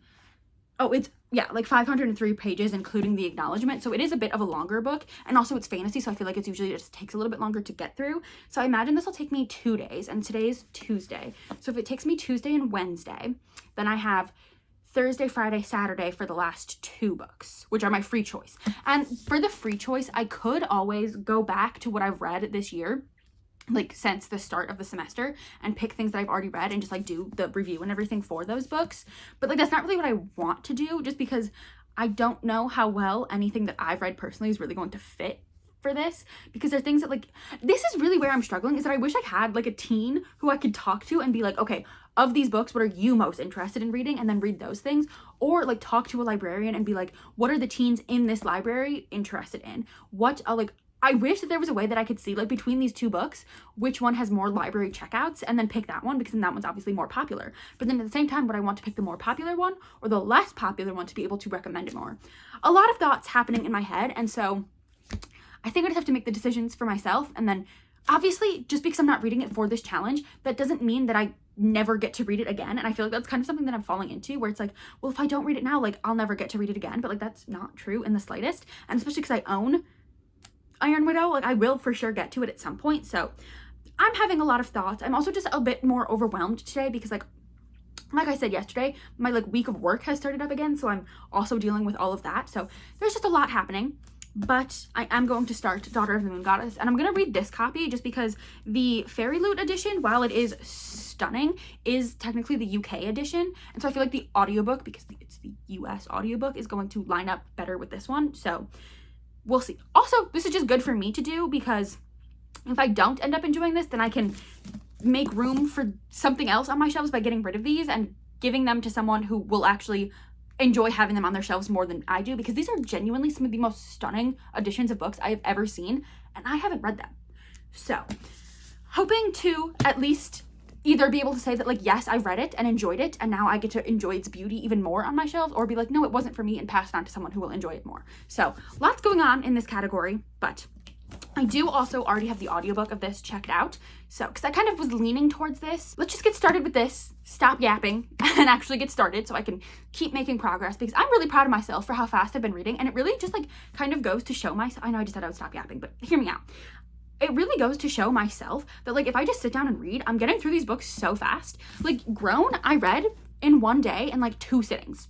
Oh, it's, yeah, like 503 pages, including the acknowledgement. So it is a bit of a longer book. And also it's fantasy, so I feel like it's usually just takes a little bit longer to get through. So I imagine this will take me 2 days, and today's Tuesday. So if it takes me Tuesday and Wednesday, then I have Thursday, Friday, Saturday for the last 2 books, which are my free choice. And for the free choice, I could always go back to what I've read this year, like since the start of the semester, and pick things that I've already read and just like do the review and everything for those books. But like, that's not really what I want to do, just because I don't know how well anything that I've read personally is really going to fit for this, because there are things that, like, this is really where I'm struggling, is that I wish I had like a teen who I could talk to and be like, okay, of these books, what are you most interested in reading, and then read those things, or like talk to a librarian and be like, what are the teens in this library interested in? What like, I wish that there was a way that I could see, like, between these 2 books, which one has more library checkouts, and then pick that one, because then that one's obviously more popular. But then at the same time, would I want to pick the more popular one or the less popular one to be able to recommend it more? A lot of thoughts happening in my head, and so I think I just have to make the decisions for myself. And then obviously, just because I'm not reading it for this challenge, that doesn't mean that I never get to read it again. And I feel like that's kind of something that I'm falling into, where it's like, well, if I don't read it now, like, I'll never get to read it again. But like, that's not true in the slightest. And especially because I own Iron Widow, like, I will for sure get to it at some point. So I'm having a lot of thoughts. I'm also just a bit more overwhelmed today because, like I said yesterday, my like week of work has started up again. So I'm also dealing with all of that. So there's just a lot happening. But I am going to start Daughter of the Moon Goddess, and I'm going to read this copy just because the Fairy Loot edition, while it is stunning, is technically the UK edition. And so I feel like the audiobook, because it's the US audiobook, is going to line up better with this one. So we'll see. Also, this is just good for me to do, because if I don't end up enjoying this, then I can make room for something else on my shelves by getting rid of these and giving them to someone who will actually enjoy having them on their shelves more than I do, because these are genuinely some of the most stunning editions of books I have ever seen, and I haven't read them. So hoping to at least either be able to say that, like, yes, I read it and enjoyed it, and now I get to enjoy its beauty even more on my shelves, or be like, no, it wasn't for me, and pass it on to someone who will enjoy it more. So lots going on in this category, but I do also already have the audiobook of this checked out. So, because I kind of was leaning towards this. Let's just get started with this, stop yapping, and actually get started so I can keep making progress, because I'm really proud of myself for how fast I've been reading. And it really just, like, kind of goes to show myself. I know I just said I would stop yapping, but hear me out. It really goes to show myself that, like, if I just sit down and read, I'm getting through these books so fast. Like, Grown, I read in one day in, like, 2 sittings.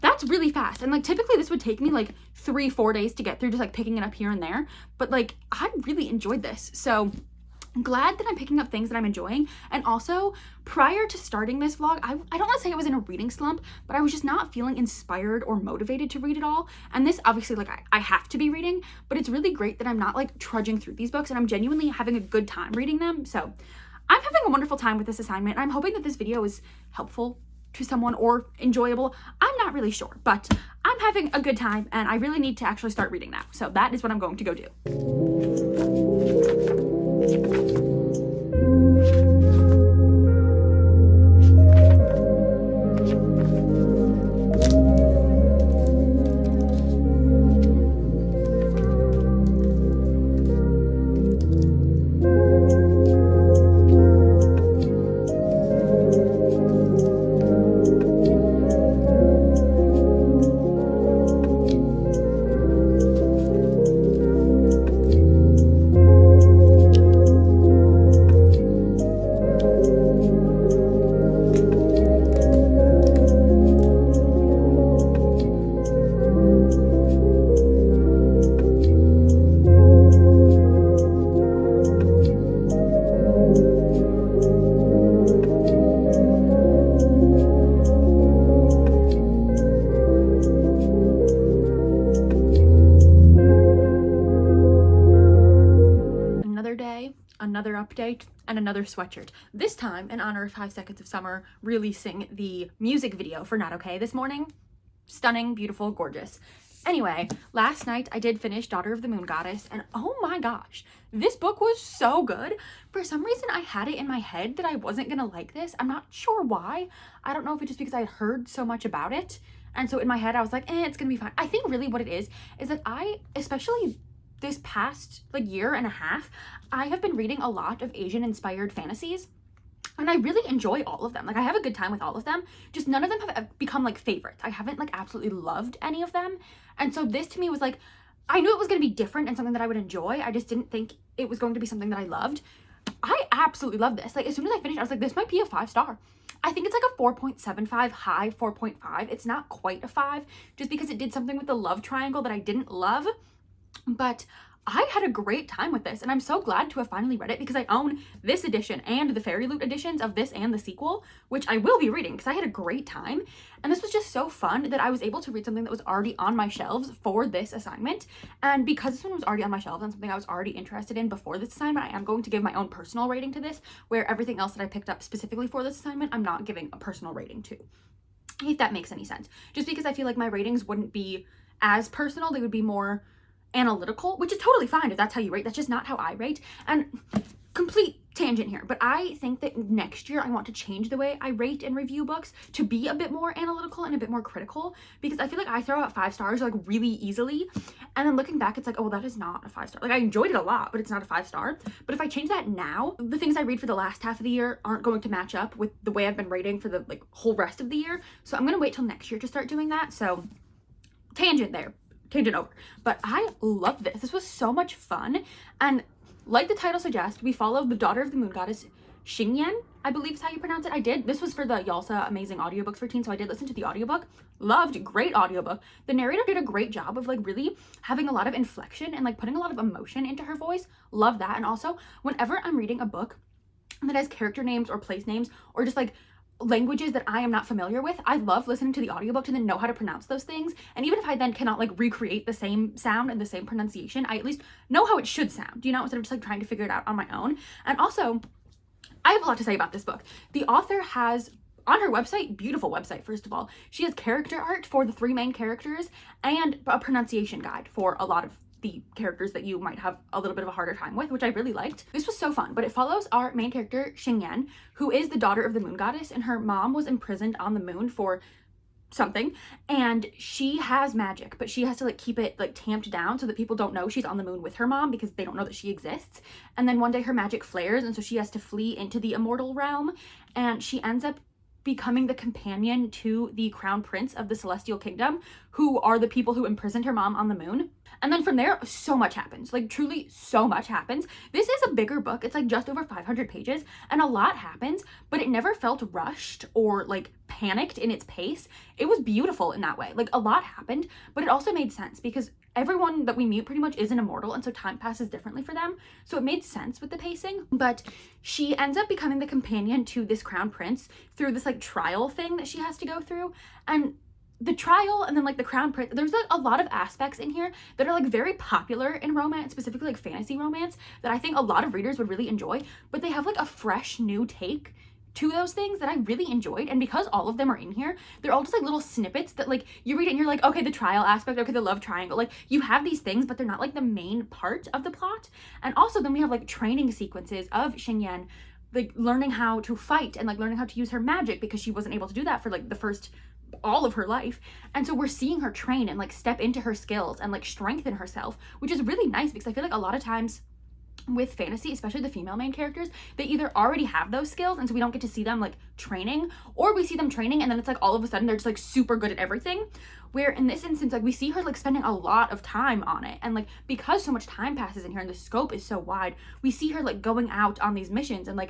That's really fast. And like, typically this would take me like 3-4 days to get through, just like picking it up here and there. But like, I really enjoyed this. So I'm glad that I'm picking up things that I'm enjoying. And also, prior to starting this vlog, I don't want to say I was in a reading slump, but I was just not feeling inspired or motivated to read it all. And this, obviously, like, I have to be reading, but it's really great that I'm not like trudging through these books, and I'm genuinely having a good time reading them. So I'm having a wonderful time with this assignment, and I'm hoping that this video is helpful to someone or enjoyable. I'm not really sure, but I'm having a good time, and I really need to actually start reading now. So that is what I'm going to go do. another update and another sweatshirt. This time in honor of 5 Seconds of Summer releasing the music video for Not Okay this morning. Stunning, beautiful, gorgeous. Anyway, last night I did finish Daughter of the Moon Goddess, and oh my gosh, this book was so good. For some reason, I had it in my head that I wasn't gonna like this. I'm not sure why. I don't know if it's just because I had heard so much about it, and so in my head I was like, it's gonna be fine. I think really what it is that I, especially this past year and a half, I have been reading a lot of Asian-inspired fantasies. And I really enjoy all of them. I have a good time with all of them. Just none of them have become favorites. I haven't absolutely loved any of them. And so this to me was I knew it was going to be different and something that I would enjoy. I just didn't think it was going to be something that I loved. I absolutely love this. As soon as I finished, I was like, this might be a 5-star. I think it's a 4.75, high 4.5. It's not quite a 5, just because it did something with the love triangle that I didn't love. But I had a great time with this, and I'm so glad to have finally read it because I own this edition and the Fairy Loot editions of this and the sequel, which I will be reading because I had a great time. And this was just so fun that I was able to read something that was already on my shelves for this assignment. And because this one was already on my shelves and something I was already interested in before this assignment, I am going to give my own personal rating to this, where everything else that I picked up specifically for this assignment, I'm not giving a personal rating to. If that makes any sense. Just because I feel like my ratings wouldn't be as personal, they would be more analytical, which is totally fine if that's how you rate. That's just not how I rate. And complete tangent here, but I think that next year I want to change the way I rate and review books to be a bit more analytical and a bit more critical, because I feel like I throw out 5 stars really easily, and then looking back it's oh, that is not a 5-star. I enjoyed it a lot, but it's not a 5-star. But if I change that now, the things I read for the last half of the year aren't going to match up with the way I've been rating for the whole rest of the year. So I'm gonna wait till next year to start doing that. So tangent over. But I love this. This was so much fun. And like the title suggests, we follow the Daughter of the Moon Goddess, Xingyan, I believe is how you pronounce it. This was for the Yalsa Amazing Audiobooks for Teens, so I did listen to the audiobook. Loved, great audiobook. The narrator did a great job of really having a lot of inflection and putting a lot of emotion into her voice. Love that. And also, whenever I'm reading a book that has character names or place names or just languages that I am not familiar with, I love listening to the audiobook to then know how to pronounce those things. And even if I then cannot recreate the same sound and the same pronunciation, I at least know how it should sound, instead of just trying to figure it out on my own. And also, I have a lot to say about this book. The author has on her website, beautiful website, first of all, she has character art for the 3 main characters and a pronunciation guide for a lot of the characters that you might have a little bit of a harder time with, which I really liked. This was so fun, but it follows our main character, Xingyan, who is the daughter of the moon goddess, and her mom was imprisoned on the moon for something, and she has magic, but she has to keep it tamped down so that people don't know she's on the moon with her mom, because they don't know that she exists. And then one day her magic flares, and so she has to flee into the immortal realm, and she ends up becoming the companion to the crown prince of the celestial kingdom, who are the people who imprisoned her mom on the moon. And then from there, so much happens. Truly so much happens. This is a bigger book. It's just over 500 pages, and a lot happens, but it never felt rushed or panicked in its pace. It was beautiful in that way. A lot happened, but it also made sense because everyone that we meet pretty much is an immortal, and so time passes differently for them. So it made sense with the pacing. But she ends up becoming the companion to this crown prince through this trial thing that she has to go through. And the trial and then the crown prince, there's a lot of aspects in here that are very popular in romance, specifically fantasy romance, that I think a lot of readers would really enjoy, but they have a fresh new take to those things that I really enjoyed. And because all of them are in here, they're all just little snippets that you read it and you're okay, the trial aspect, okay, the love triangle, you have these things, but they're not the main part of the plot. And also then we have training sequences of Xingyan learning how to fight and learning how to use her magic, because she wasn't able to do that for the first all of her life. And so we're seeing her train and step into her skills and strengthen herself, which is really nice, because I feel a lot of times with fantasy, especially the female main characters, they either already have those skills and so we don't get to see them training, or we see them training and then it's all of a sudden they're just super good at everything. Where in this instance, we see her spending a lot of time on it, and because so much time passes in here and the scope is so wide, we see her going out on these missions and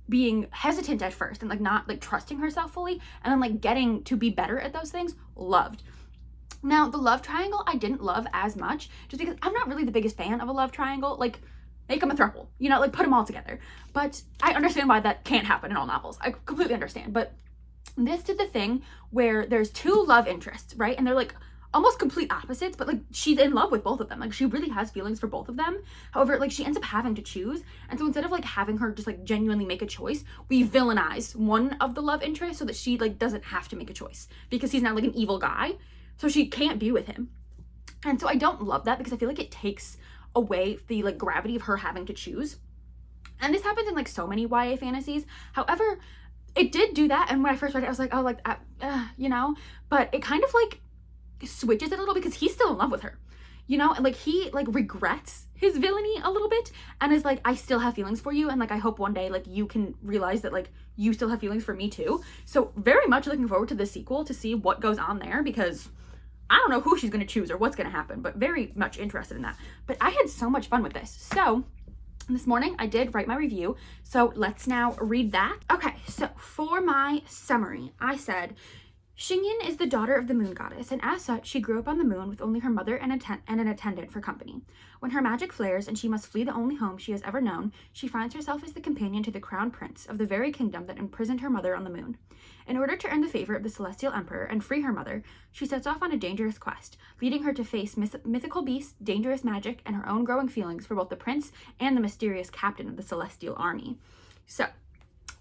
being hesitant at first and not trusting herself fully, and then getting to be better at those things. Loved. Now the love triangle I didn't love as much, just because I'm not really the biggest fan of a love triangle. Make them a throuple, put them all together. But I understand why that can't happen in all novels. I completely understand. But this did the thing where there's 2 love interests, right? And they're almost complete opposites, but like she's in love with both of them. Like she really has feelings for both of them. However, like she ends up having to choose. And so instead of like having her just like genuinely make a choice, we villainize one of the love interests so that she like doesn't have to make a choice because he's now like an evil guy. So she can't be with him. And so I don't love that because I feel like it takes away the like gravity of her having to choose. And this happens in like so many YA fantasies. However, it did do that. And when I first read it, I was like, oh, like, you know, but it kind of like switches it a little because he's still in love with her, you know, and like he like regrets his villainy a little bit and is like, I still have feelings for you. And like, I hope one day like you can realize that like you still have feelings for me too. So very much looking forward to the sequel to see what goes on there because I don't know who she's going to choose or what's going to happen, but very much interested in that. But I had so much fun with this. So this morning I did write my review. So let's now read that. Okay, so for my summary, I said, Xingyin is the daughter of the moon goddess, and as such, she grew up on the moon with only her mother and an attendant for company. When her magic flares and she must flee the only home she has ever known, she finds herself as the companion to the crown prince of the very kingdom that imprisoned her mother on the moon. In order to earn the favor of the celestial emperor and free her mother, she sets off on a dangerous quest, leading her to face mythical beasts, dangerous magic, and her own growing feelings for both the prince and the mysterious captain of the celestial army. So,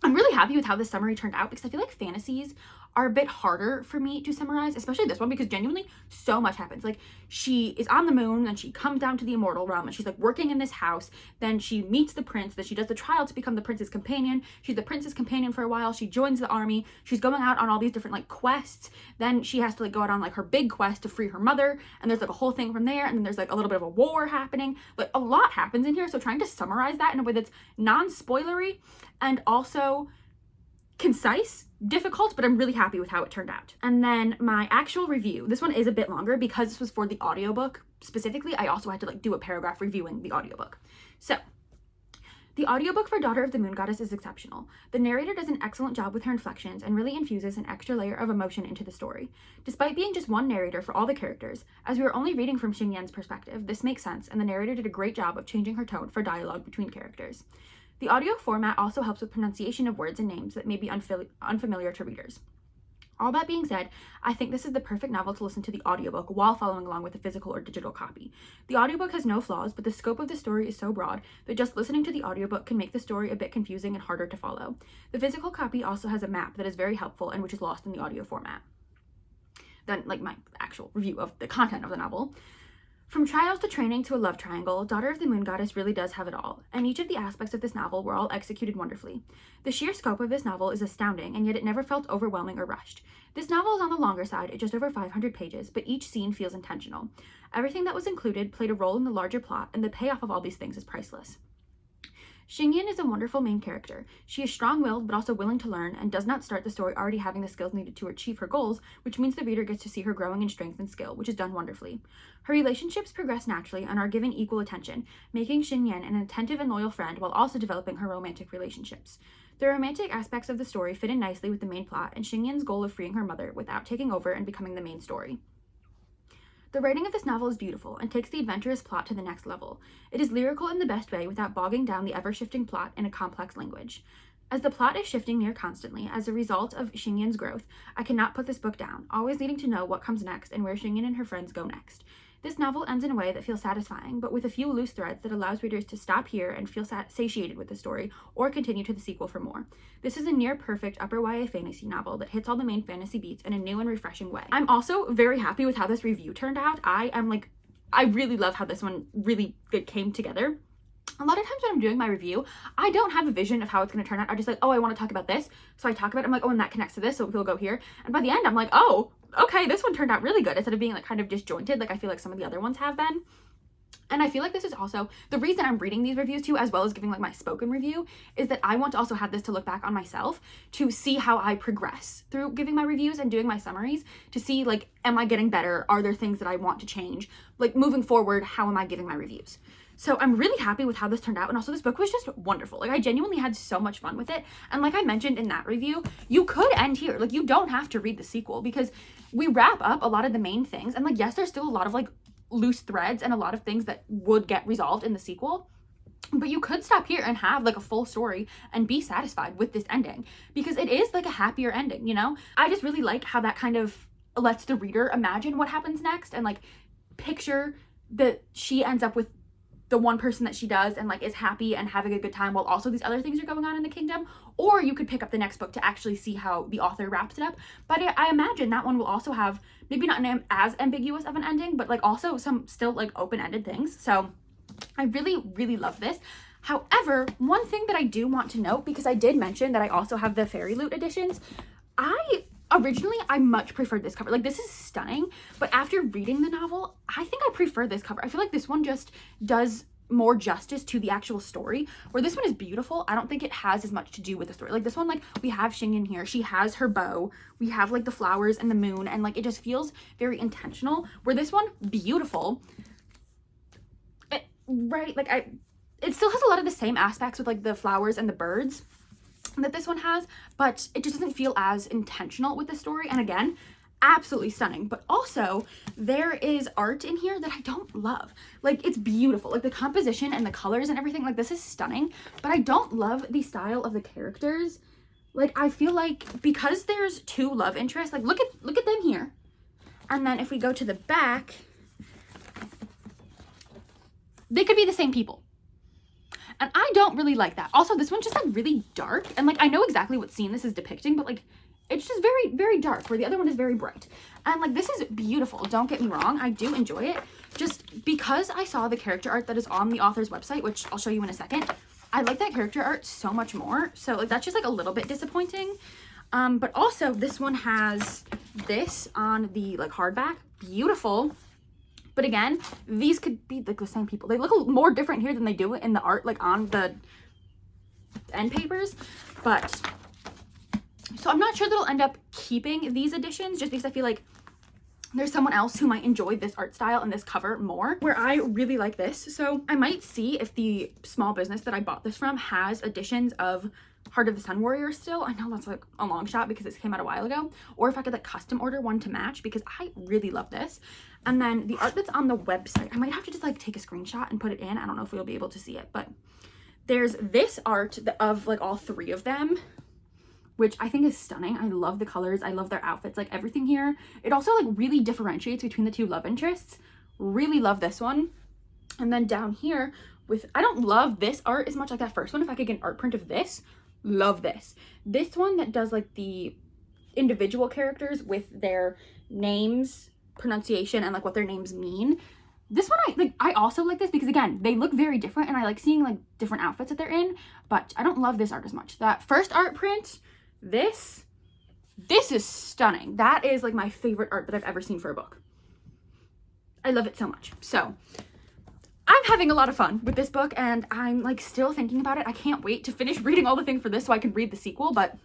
I'm really happy with how this summary turned out because I feel like fantasies are a bit harder for me to summarize, especially this one, because genuinely so much happens. Like she is on the moon, and she comes down to the immortal realm, and she's like working in this house. Then she meets the prince, then she does the trial to become the prince's companion. She's the prince's companion for a while. She joins the army. She's going out on all these different like quests. Then she has to like go out on like her big quest to free her mother. And there's like a whole thing from there. And then there's like a little bit of a war happening. Like a lot happens in here. So trying to summarize that in a way that's non-spoilery and also concise, difficult, but I'm really happy with how it turned out. And then my actual review, this one is a bit longer because this was for the audiobook specifically. I also had to like do a paragraph reviewing the audiobook. So the audiobook for Daughter of the Moon Goddess is exceptional. The narrator does an excellent job with her inflections and really infuses an extra layer of emotion into the story. Despite being just one narrator for all the characters, as we were only reading from Xingyan's perspective, this makes sense, and the narrator did a great job of changing her tone for dialogue between characters. The audio format also helps with pronunciation of words and names that may be unfamiliar to readers. All that being said, I think this is the perfect novel to listen to the audiobook while following along with the physical or digital copy. The audiobook has no flaws, but the scope of the story is so broad that just listening to the audiobook can make the story a bit confusing and harder to follow. The physical copy also has a map that is very helpful and which is lost in the audio format. Then, like my actual review of the content of the novel. From trials to training to a love triangle, Daughter of the Moon Goddess really does have it all, and each of the aspects of this novel were all executed wonderfully. The sheer scope of this novel is astounding, and yet it never felt overwhelming or rushed. This novel is on the longer side at just over 500 pages, but each scene feels intentional. Everything that was included played a role in the larger plot, and the payoff of all these things is priceless. Xingyin is a wonderful main character. She is strong-willed but also willing to learn and does not start the story already having the skills needed to achieve her goals, which means the reader gets to see her growing in strength and skill, which is done wonderfully. Her relationships progress naturally and are given equal attention, making Xingyin an attentive and loyal friend while also developing her romantic relationships. The romantic aspects of the story fit in nicely with the main plot and Xingyin's goal of freeing her mother without taking over and becoming the main story. The writing of this novel is beautiful and takes the adventurous plot to the next level. It is lyrical in the best way without bogging down the ever-shifting plot in a complex language. As the plot is shifting near constantly as a result of Xingyin's growth, I cannot put this book down, always needing to know what comes next and where Xingyin and her friends go next. This novel ends in a way that feels satisfying, but with a few loose threads that allows readers to stop here and feel satiated with the story, or continue to the sequel for more. This is a near-perfect upper YA fantasy novel that hits all the main fantasy beats in a new and refreshing way. I'm also very happy with how this review turned out. I really love how this one really came together. A lot of times when I'm doing my review, I don't have a vision of how it's going to turn out. I just like, oh, I want to talk about this. So I talk about it. I'm like, oh, and that connects to this. So we'll go here. And by the end, I'm like, oh, okay, this one turned out really good. Instead of being like kind of disjointed, like I feel like some of the other ones have been. And I feel like this is also the reason I'm reading these reviews too, as well as giving like my spoken review, is that I want to also have this to look back on myself to see how I progress through giving my reviews and doing my summaries, to see like, am I getting better? Are there things that I want to change? Like moving forward, how am I giving my reviews? So I'm really happy with how this turned out. And also this book was just wonderful. Like I genuinely had so much fun with it. And like I mentioned in that review, you could end here. Like you don't have to read the sequel because we wrap up a lot of the main things. And like, yes, there's still a lot of like loose threads and a lot of things that would get resolved in the sequel. But you could stop here and have like a full story and be satisfied with this ending because it is like a happier ending, you know? I just really like how that kind of lets the reader imagine what happens next and like picture that she ends up with the one person that she does and like is happy and having a good time while also these other things are going on in the kingdom. Or you could pick up the next book to actually see how the author wraps it up. But I imagine that one will also have maybe not as ambiguous of an ending, but like also some still like open-ended things. So I really, really love this. However, one thing that I do want to note, because I did mention that I also have the Fairy Loot editions, Originally, I much preferred this cover. Like, this is stunning, but after reading the novel, I think I prefer this cover. I feel like this one just does more justice to the actual story, where this one is beautiful. I don't think it has as much to do with the story. Like, this one, like, we have Xing here. She has her bow. We have, like, the flowers and the moon, and, like, it just feels very intentional, where this one, beautiful. It still has a lot of the same aspects with, like, the flowers and the birds that this one has, but it just doesn't feel as intentional with the story. And again, absolutely stunning. But also there is art in here that I don't love. Like, it's beautiful, like the composition and the colors and everything, like this is stunning, but I don't love the style of the characters. Like, I feel like because there's two love interests, like look at them here, and then if we go to the back, they could be the same people. And I don't really like that. Also, this one's just like really dark. And like, I know exactly what scene this is depicting, but like, it's just very, very dark, where the other one is very bright. And like, this is beautiful. Don't get me wrong. I do enjoy it. Just because I saw the character art that is on the author's website, which I'll show you in a second, I like that character art so much more. So like, that's just like a little bit disappointing. But also this one has this on the like hardback. Beautiful. But again, these could be like the same people. They look more different here than they do in the art, like on the end papers. But, so I'm not sure that I'll end up keeping these editions, just because I feel like there's someone else who might enjoy this art style and this cover more, where I really like this. So I might see if the small business that I bought this from has editions of Heart of the Sun Warrior still. I know that's like a long shot because this came out a while ago. Or if I could like custom order one to match, because I really love this. And then the art that's on the website, I might have to just like take a screenshot and put it in. I don't know if we'll be able to see it, but there's this art of like all three of them, which I think is stunning. I love the colors. I love their outfits, like everything here. It also like really differentiates between the two love interests. Really love this one. And then down here with, I don't love this art as much like that first one. If I could get an art print of this, love this. This one that does like the individual characters with their names, pronunciation, and like what their names mean. This one I also like this because again, they look very different and I like seeing like different outfits that they're in, but I don't love this art as much. That first art print, this is stunning. That is like my favorite art that I've ever seen for a book. I love it so much. So I'm having a lot of fun with this book and I'm like still thinking about it. I can't wait to finish reading all the things for this so I can read the sequel, but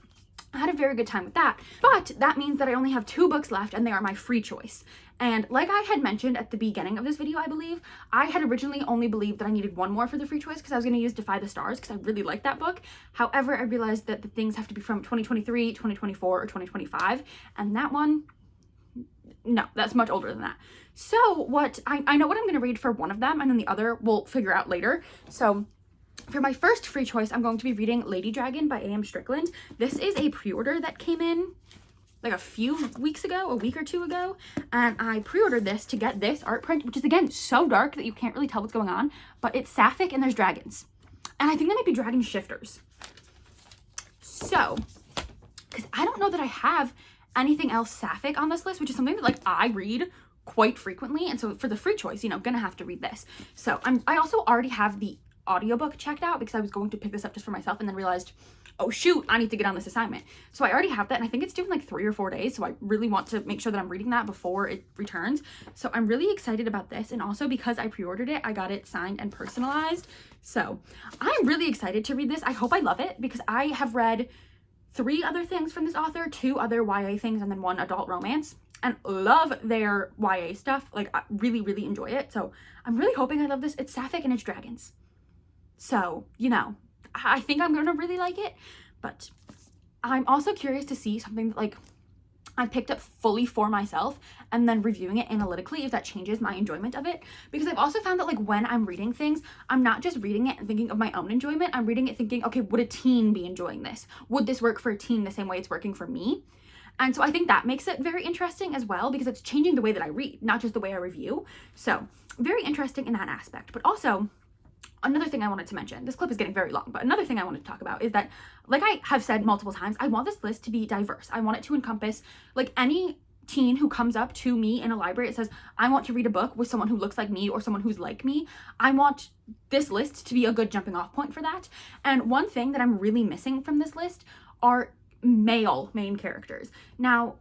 I had a very good time with that. But that means that I only have 2 books left and they are my free choice. And like I had mentioned at the beginning of this video, I believe, I had originally only believed that I needed 1 more for the free choice because I was going to use Defy the Stars because I really like that book. However, I realized that the things have to be from 2023, 2024, or 2025. And that one, no, that's much older than that. So what I know what I'm going to read for one of them, and then the other we'll figure out later. So for my first free choice, I'm going to be reading Lady Dragon by A.M. Strickland. This is a pre-order that came in like a few weeks ago, a week or 2 ago, and I pre-ordered this to get this art print, which is again so dark that you can't really tell what's going on, but it's sapphic and there's dragons. And I think they might be dragon shifters. So, because I don't know that I have anything else sapphic on this list, which is something that like I read quite frequently, and so for the free choice, you know, gonna have to read this. So I also already have the audiobook checked out because I was going to pick this up just for myself and then realized, oh shoot, I need to get on this assignment. So I already have that and I think it's due in like 3 or 4 days. So I really want to make sure that I'm reading that before it returns. So I'm really excited about this. And also because I pre-ordered it, I got it signed and personalized. So I'm really excited to read this. I hope I love it because I have read 3 other things from this author, 2 other YA things, and then 1 adult romance, and love their YA stuff. Like I really, really enjoy it. So I'm really hoping I love this. It's sapphic and it's dragons. So, you know, I think I'm going to really like it, but I'm also curious to see something that like I picked up fully for myself and then reviewing it analytically, if that changes my enjoyment of it. Because I've also found that like when I'm reading things, I'm not just reading it and thinking of my own enjoyment. I'm reading it thinking, okay, would a teen be enjoying this? Would this work for a teen the same way it's working for me? And so I think that makes it very interesting as well, because it's changing the way that I read, not just the way I review. So very interesting in that aspect. But also, another thing I wanted to mention, this clip is getting very long, but another thing I wanted to talk about is that, like I have said multiple times, I want this list to be diverse. I want it to encompass like any teen who comes up to me in a library, it says, I want to read a book with someone who looks like me or someone who's like me. I want this list to be a good jumping off point for that. And one thing that I'm really missing from this list are male main characters. Now,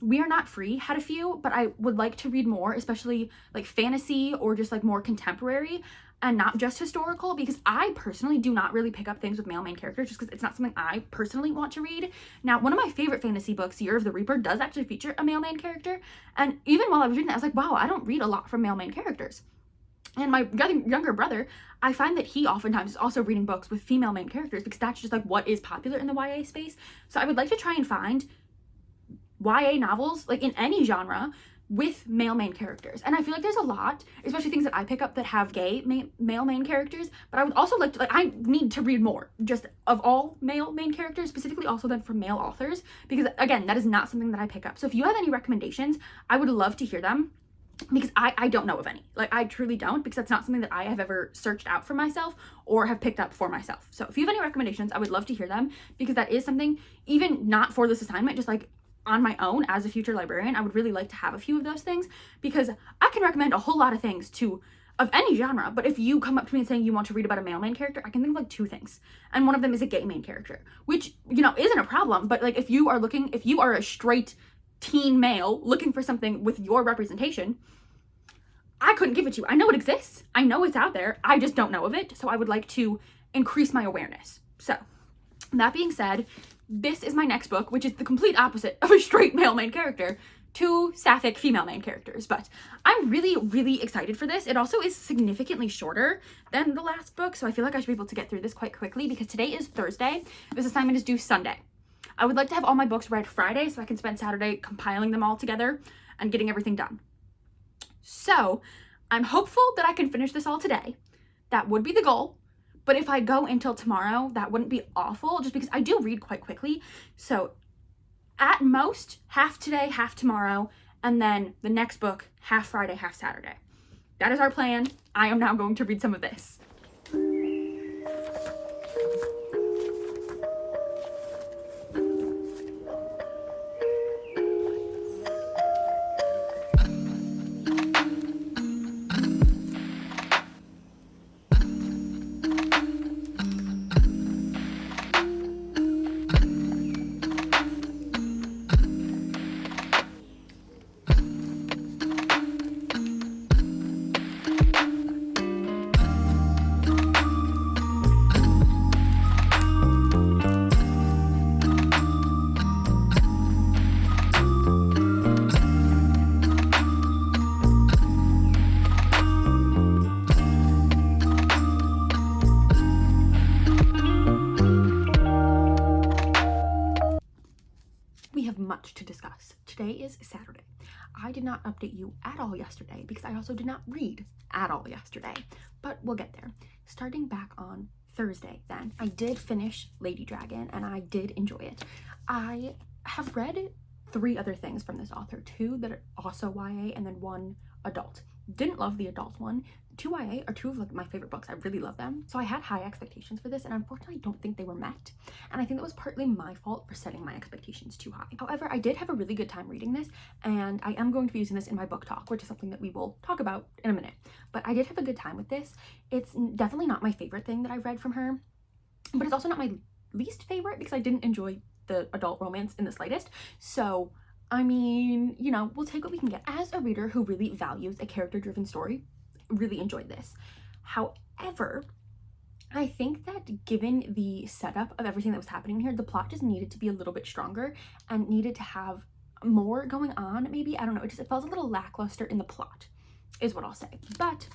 We Are Not Free had a few, but I would like to read more, especially like fantasy or just like more contemporary and not just historical, because I personally do not really pick up things with male main characters just because it's not something I personally want to read. Now, one of my favorite fantasy books, Year of the Reaper, does actually feature a male main character. And even while I was reading it, I was like, wow, I don't read a lot from male main characters. And my younger brother, I find that he oftentimes is also reading books with female main characters because that's just like what is popular in the YA space. So I would like to try and find YA novels, like in any genre, with male main characters. And I feel like there's a lot, especially things that I pick up that have gay male main characters, but I would also like to, like, I need to read more just of all male main characters, specifically also then from male authors, because again, that is not something that I pick up. So if you have any recommendations, I would love to hear them, because I don't know of any. Like, I truly don't, because that's not something that I have ever searched out for myself or have picked up for myself. So if you have any recommendations, I would love to hear them, because that is something, even not for this assignment, just like on my own as a future librarian, I would really like to have a few of those things, because I can recommend a whole lot of things of any genre, but if you come up to me and saying you want to read about a male main character, I can think of like 2 things. And one of them is a gay main character, which, you know, isn't a problem, but like if you are a straight teen male looking for something with your representation, I couldn't give it to you. I know it exists. I know it's out there. I just don't know of it. So I would like to increase my awareness. So that being said, this is my next book, which is the complete opposite of a straight male main character, 2 sapphic female main characters. But I'm really, really excited for this. It also is significantly shorter than the last book, so I feel like I should be able to get through this quite quickly, because today is Thursday. This assignment is due Sunday. I would like to have all my books read Friday so I can spend Saturday compiling them all together and getting everything done. So I'm hopeful that I can finish this all today. That would be the goal. But if I go until tomorrow, that wouldn't be awful, just because I do read quite quickly. So at most, half today, half tomorrow, and then the next book, half Friday, half Saturday. That is our plan. I am now going to read some of this. We have much to discuss. Today is Saturday. I did not update you at all yesterday because I also did not read at all yesterday, but we'll get there. Starting back on Thursday then, I did finish Lady Dragon and I did enjoy it. I have read 3 other things from this author, 2 that are also YA and then 1 adult. Didn't love the adult one. 2 YA are 2 of like my favorite books. I really love them. So I had high expectations for this, and unfortunately I don't think they were met. And I think that was partly my fault for setting my expectations too high. However, I did have a really good time reading this, and I am going to be using this in my book talk, which is something that we will talk about in a minute. But I did have a good time with this. It's definitely not my favorite thing that I've read from her, but it's also not my least favorite because I didn't enjoy the adult romance in the slightest. So I mean, you know, we'll take what we can get. As a reader who really values a character-driven story, really enjoyed this. However, I think that given the setup of everything that was happening here, the plot just needed to be a little bit stronger and needed to have more going on, maybe. I don't know, it felt a little lackluster in the plot, is what I'll say. But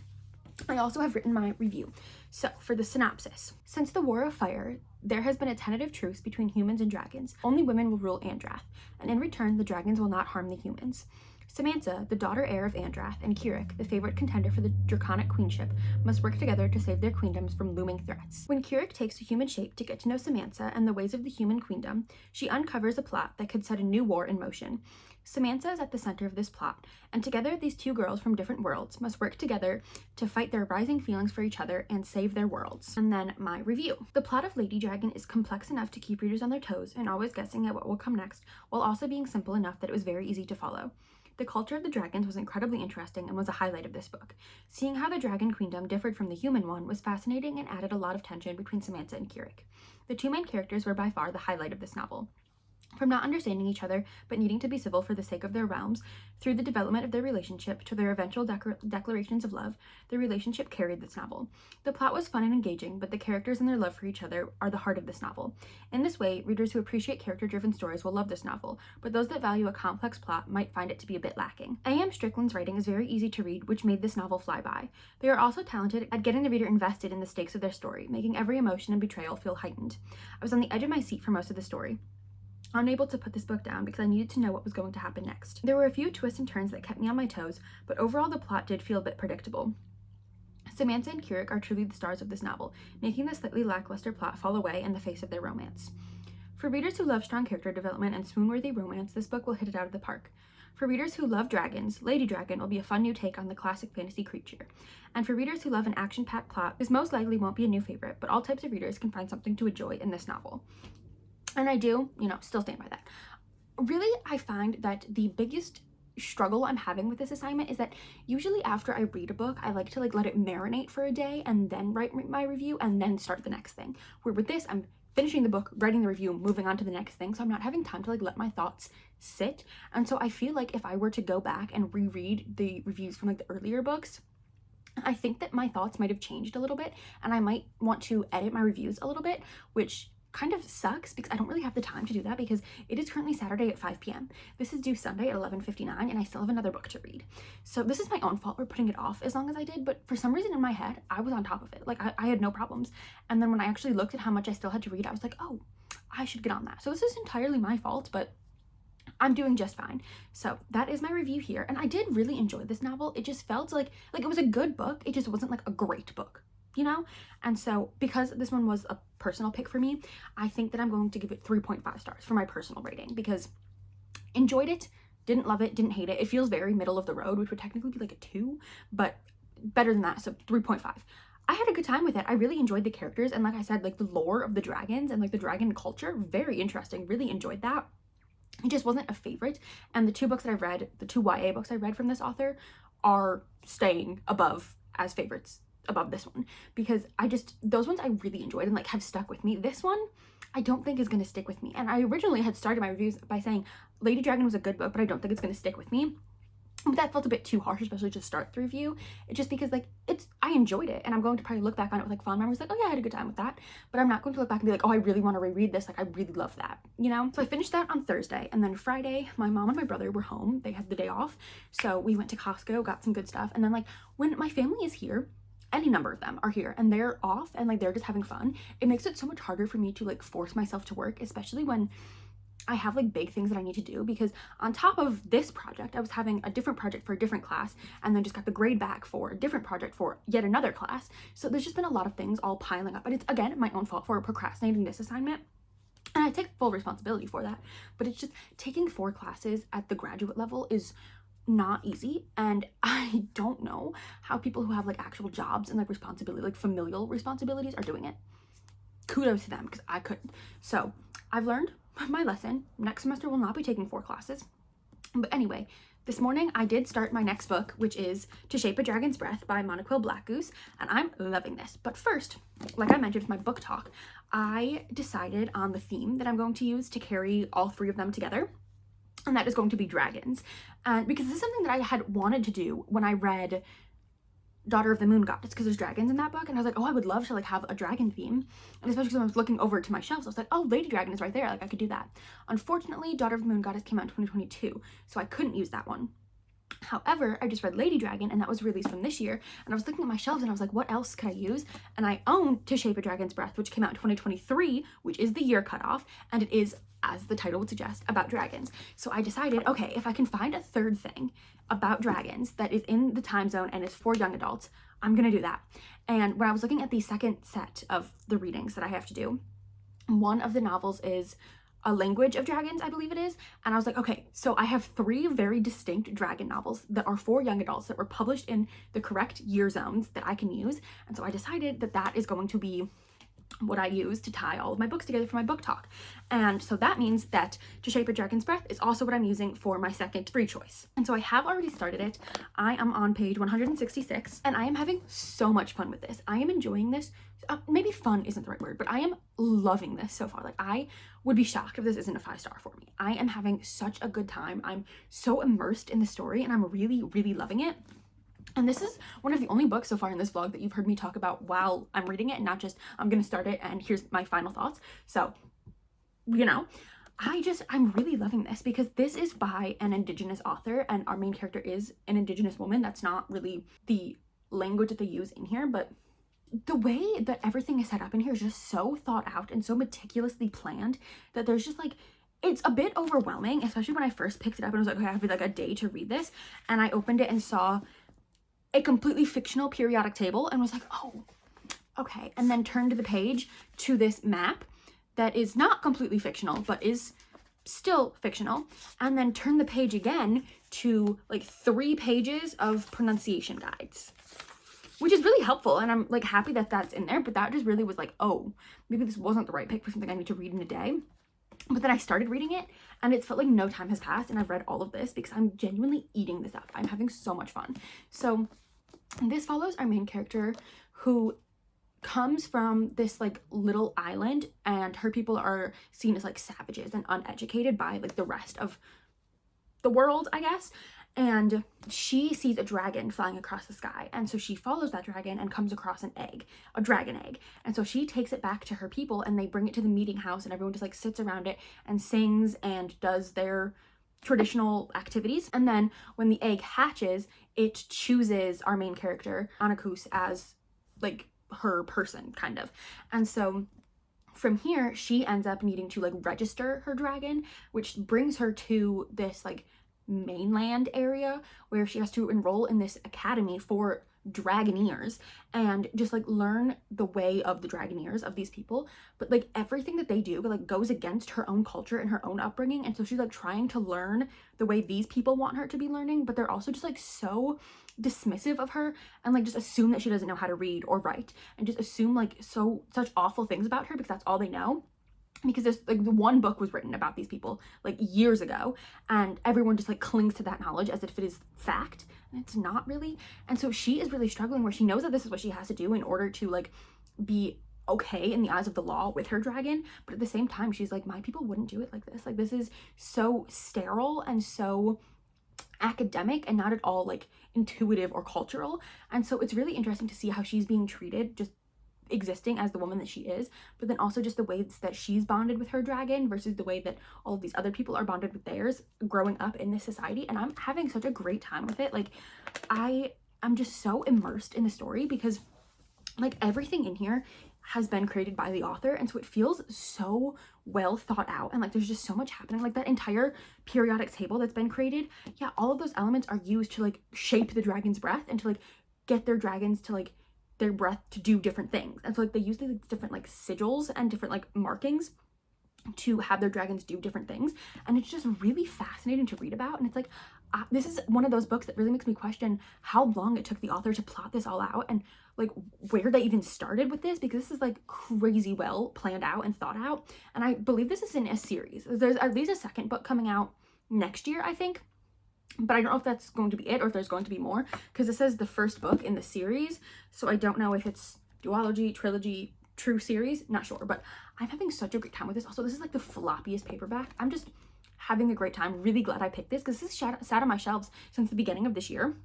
I also have written my review. So for the synopsis: since the War of Fire, there has been a tentative truce between humans and dragons. Only women will rule Andrath, and in return, the dragons will not harm the humans. Samantha, the daughter heir of Andrath, and Kirik, the favorite contender for the draconic queenship, must work together to save their queendoms from looming threats. When Kirik takes a human shape to get to know Samantha and the ways of the human queendom, she uncovers a plot that could set a new war in motion. Samantha is at the center of this plot, and together these two girls from different worlds must work together to fight their rising feelings for each other and save their worlds. And then my review. The plot of Lady Dragon is complex enough to keep readers on their toes and always guessing at what will come next, while also being simple enough that it was very easy to follow. The culture of the dragons was incredibly interesting and was a highlight of this book. Seeing how the dragon queendom differed from the human one was fascinating and added a lot of tension between Samantha and Kirik. The two main characters were by far the highlight of this novel. From not understanding each other, but needing to be civil for the sake of their realms, through the development of their relationship to their eventual declarations of love, the relationship carried this novel. The plot was fun and engaging, but the characters and their love for each other are the heart of this novel. In this way, readers who appreciate character-driven stories will love this novel, but those that value a complex plot might find it to be a bit lacking. A.M. Strickland's writing is very easy to read, which made this novel fly by. They are also talented at getting the reader invested in the stakes of their story, making every emotion and betrayal feel heightened. I was on the edge of my seat for most of the story, unable to put this book down because I needed to know what was going to happen next. There were a few twists and turns that kept me on my toes, but overall the plot did feel a bit predictable. Samantha and Kirik are truly the stars of this novel, making the slightly lackluster plot fall away in the face of their romance. For readers who love strong character development and swoon-worthy romance, this book will hit it out of the park. For readers who love dragons, Lady Dragon will be a fun new take on the classic fantasy creature. And for readers who love an action-packed plot, this most likely won't be a new favorite, but all types of readers can find something to enjoy in this novel. And I do, still stand by that. Really, I find that the biggest struggle I'm having with this assignment is that usually after I read a book, I like to let it marinate for a day and then write my review and then start the next thing. Where with this, I'm finishing the book, writing the review, moving on to the next thing. So I'm not having time to let my thoughts sit. And so I feel like if I were to go back and reread the reviews from the earlier books, I think that my thoughts might have changed a little bit and I might want to edit my reviews a little bit, which kind of sucks because I don't really have the time to do that because it is currently Saturday at 5 p.m. This is due Sunday at 11:59 and I still have another book to read. So this is my own fault for putting it off as long as I did, but for some reason in my head, I was on top of it. I had no problems. And then when I actually looked at how much I still had to read, I was like, oh, I should get on that. So this is entirely my fault, but I'm doing just fine. So that is my review here. And I did really enjoy this novel. It just felt like it was a good book. It just wasn't a great book. And so because this one was a personal pick for me, I think that I'm going to give it 3.5 stars for my personal rating because enjoyed it, didn't love it, didn't hate it. It feels very middle of the road, which would technically be a 2, but better than that, so 3.5. I had a good time with it. I really enjoyed the characters and like I said, the lore of the dragons and the dragon culture, very interesting, really enjoyed that. It just wasn't a favorite, and the 2 books that I've read, the 2 YA books I read from this author are staying above as favorites above this one because those ones I really enjoyed and have stuck with me. This one I don't think is going to stick with me, and I originally had started my reviews by saying Lady Dragon was a good book, but I don't think it's going to stick with me. But that felt a bit too harsh, especially to start the review. It's just because I enjoyed it and I'm going to probably look back on it with fond memories, oh yeah, I had a good time with that, but I'm not going to look back and be oh, I really want to reread this, I really love that, So I finished that on Thursday, and then Friday my mom and my brother were home. They had the day off, so we went to Costco, got some good stuff, and then when my family is here, any number of them are here and they're off and they're just having fun, it makes it so much harder for me to force myself to work, especially when I have big things that I need to do, because on top of this project, I was having a different project for a different class and then just got the grade back for a different project for yet another class. So there's just been a lot of things all piling up, and it's again my own fault for procrastinating this assignment. And I take full responsibility for that, but it's just taking 4 classes at the graduate level is not easy, and I don't know how people who have actual jobs and responsibility, familial responsibilities, are doing it. Kudos to them because I couldn't. So I've learned my lesson. Next semester will not be taking 4 classes. But anyway, this morning I did start my next book, which is To Shape a Dragon's Breath by Monoquill Blackgoose, and I'm loving this. But first, like I mentioned with my book talk, I decided on the theme that I'm going to use to carry all 3 of them together. And that is going to be dragons. And because this is something that I had wanted to do when I read Daughter of the Moon Goddess, because there's dragons in that book, and I was oh, I would love to have a dragon theme. And especially because I was looking over to my shelves, I was oh, Lady Dragon is right there, I could do that. Unfortunately, Daughter of the Moon Goddess came out in 2022, so I couldn't use that one. However, I just read Lady Dragon, and that was released from this year, and I was looking at my shelves and I was what else could I use? And I own To Shape a Dragon's Breath, which came out in 2023, which is the year cutoff, and it is as the title would suggest, about dragons. So I decided, okay, if I can find a third thing about dragons that is in the time zone and is for young adults, I'm gonna do that. And when I was looking at the second set of the readings that I have to do, one of the novels is A Language of Dragons, I believe it is. And I was like, okay, so I have 3 very distinct dragon novels that are for young adults that were published in the correct year zones that I can use. And so I decided that that is going to be what I use to tie all of my books together for my book talk. And so that means that To Shape a Dragon's Breath is also what I'm using for my second free choice. And so I have already started it. I am on page 166 and I am having so much fun with this. I am enjoying this. Maybe fun isn't the right word, but I am loving this so far. Like, I would be shocked if this isn't a 5-star for me. I am having such a good time. I'm so immersed in the story and I'm really, really loving it. And this is one of the only books so far in this vlog that you've heard me talk about while I'm reading it, and not just I'm gonna start it and here's my final thoughts. So, you know, I'm really loving this because this is by an Indigenous author and our main character is an Indigenous woman. That's not really the language that they use in here, but the way that everything is set up in here is just so thought out and so meticulously planned that there's just like, it's a bit overwhelming, especially when I first picked it up and I was like, okay, I have like a day to read this. And I opened it and saw a completely fictional periodic table and was like, oh, okay. And then turned to the page to this map that is not completely fictional, but is still fictional. And then turned the page again to like 3 pages of pronunciation guides, which is really helpful. And I'm like happy that that's in there, but that just really was like, oh, maybe this wasn't the right pick for something I need to read in a day. But then I started reading it and it felt like no time has passed and I've read all of this because I'm genuinely eating this up. I'm having so much fun. So this follows our main character who comes from this like little island and her people are seen as like savages and uneducated by like the rest of the world, I guess. And she sees a dragon flying across the sky. And so she follows that dragon and comes across an egg, a dragon egg. And so she takes it back to her people and they bring it to the meeting house and everyone just like sits around it and sings and does their traditional activities. And then when the egg hatches, it chooses our main character, Anakus, as like her person, kind of. And so from here, she ends up needing to like register her dragon, which brings her to this like mainland area where she has to enroll in this academy for dragoneers and just like learn the way of the dragoneers of these people. But like everything that they do like goes against her own culture and her own upbringing, and so she's like trying to learn the way these people want her to be learning, but they're also just like so dismissive of her and like just assume that she doesn't know how to read or write and just assume like such awful things about her because that's all they know. Because there's like the one book was written about these people like years ago and everyone just like clings to that knowledge as if it is fact, and it's not really. And so she is really struggling where she knows that this is what she has to do in order to like be okay in the eyes of the law with her dragon, but at the same time she's like, my people wouldn't do it like this. Like, this is so sterile and so academic and not at all like intuitive or cultural. And so it's really interesting to see how she's being treated just existing as the woman that she is, but then also just the ways that she's bonded with her dragon versus the way that all of these other people are bonded with theirs growing up in this society. And I'm having such a great time with it. Like, I'm just so immersed in the story because like everything in here has been created by the author, and so it feels so well thought out, and like there's just so much happening. Like that entire periodic table that's been created, yeah, all of those elements are used to like shape the dragon's breath and to like get their dragons to like their breath to do different things. And so like they use these different like sigils and different like markings to have their dragons do different things, and it's just really fascinating to read about. And it's like this is one of those books that really makes me question how long it took the author to plot this all out and like where they even started with this, because this is like crazy well planned out and thought out. And I believe this is in a series. There's at least a second book coming out next year, I think, but I don't know if that's going to be it or if there's going to be more, because it says the first book in the series, so I don't know if it's duology, trilogy, true series, not sure. But I'm having such a great time with this. Also, this is like the floppiest paperback. I'm just having a great time. Really glad I picked this because this has sat on my shelves since the beginning of this year,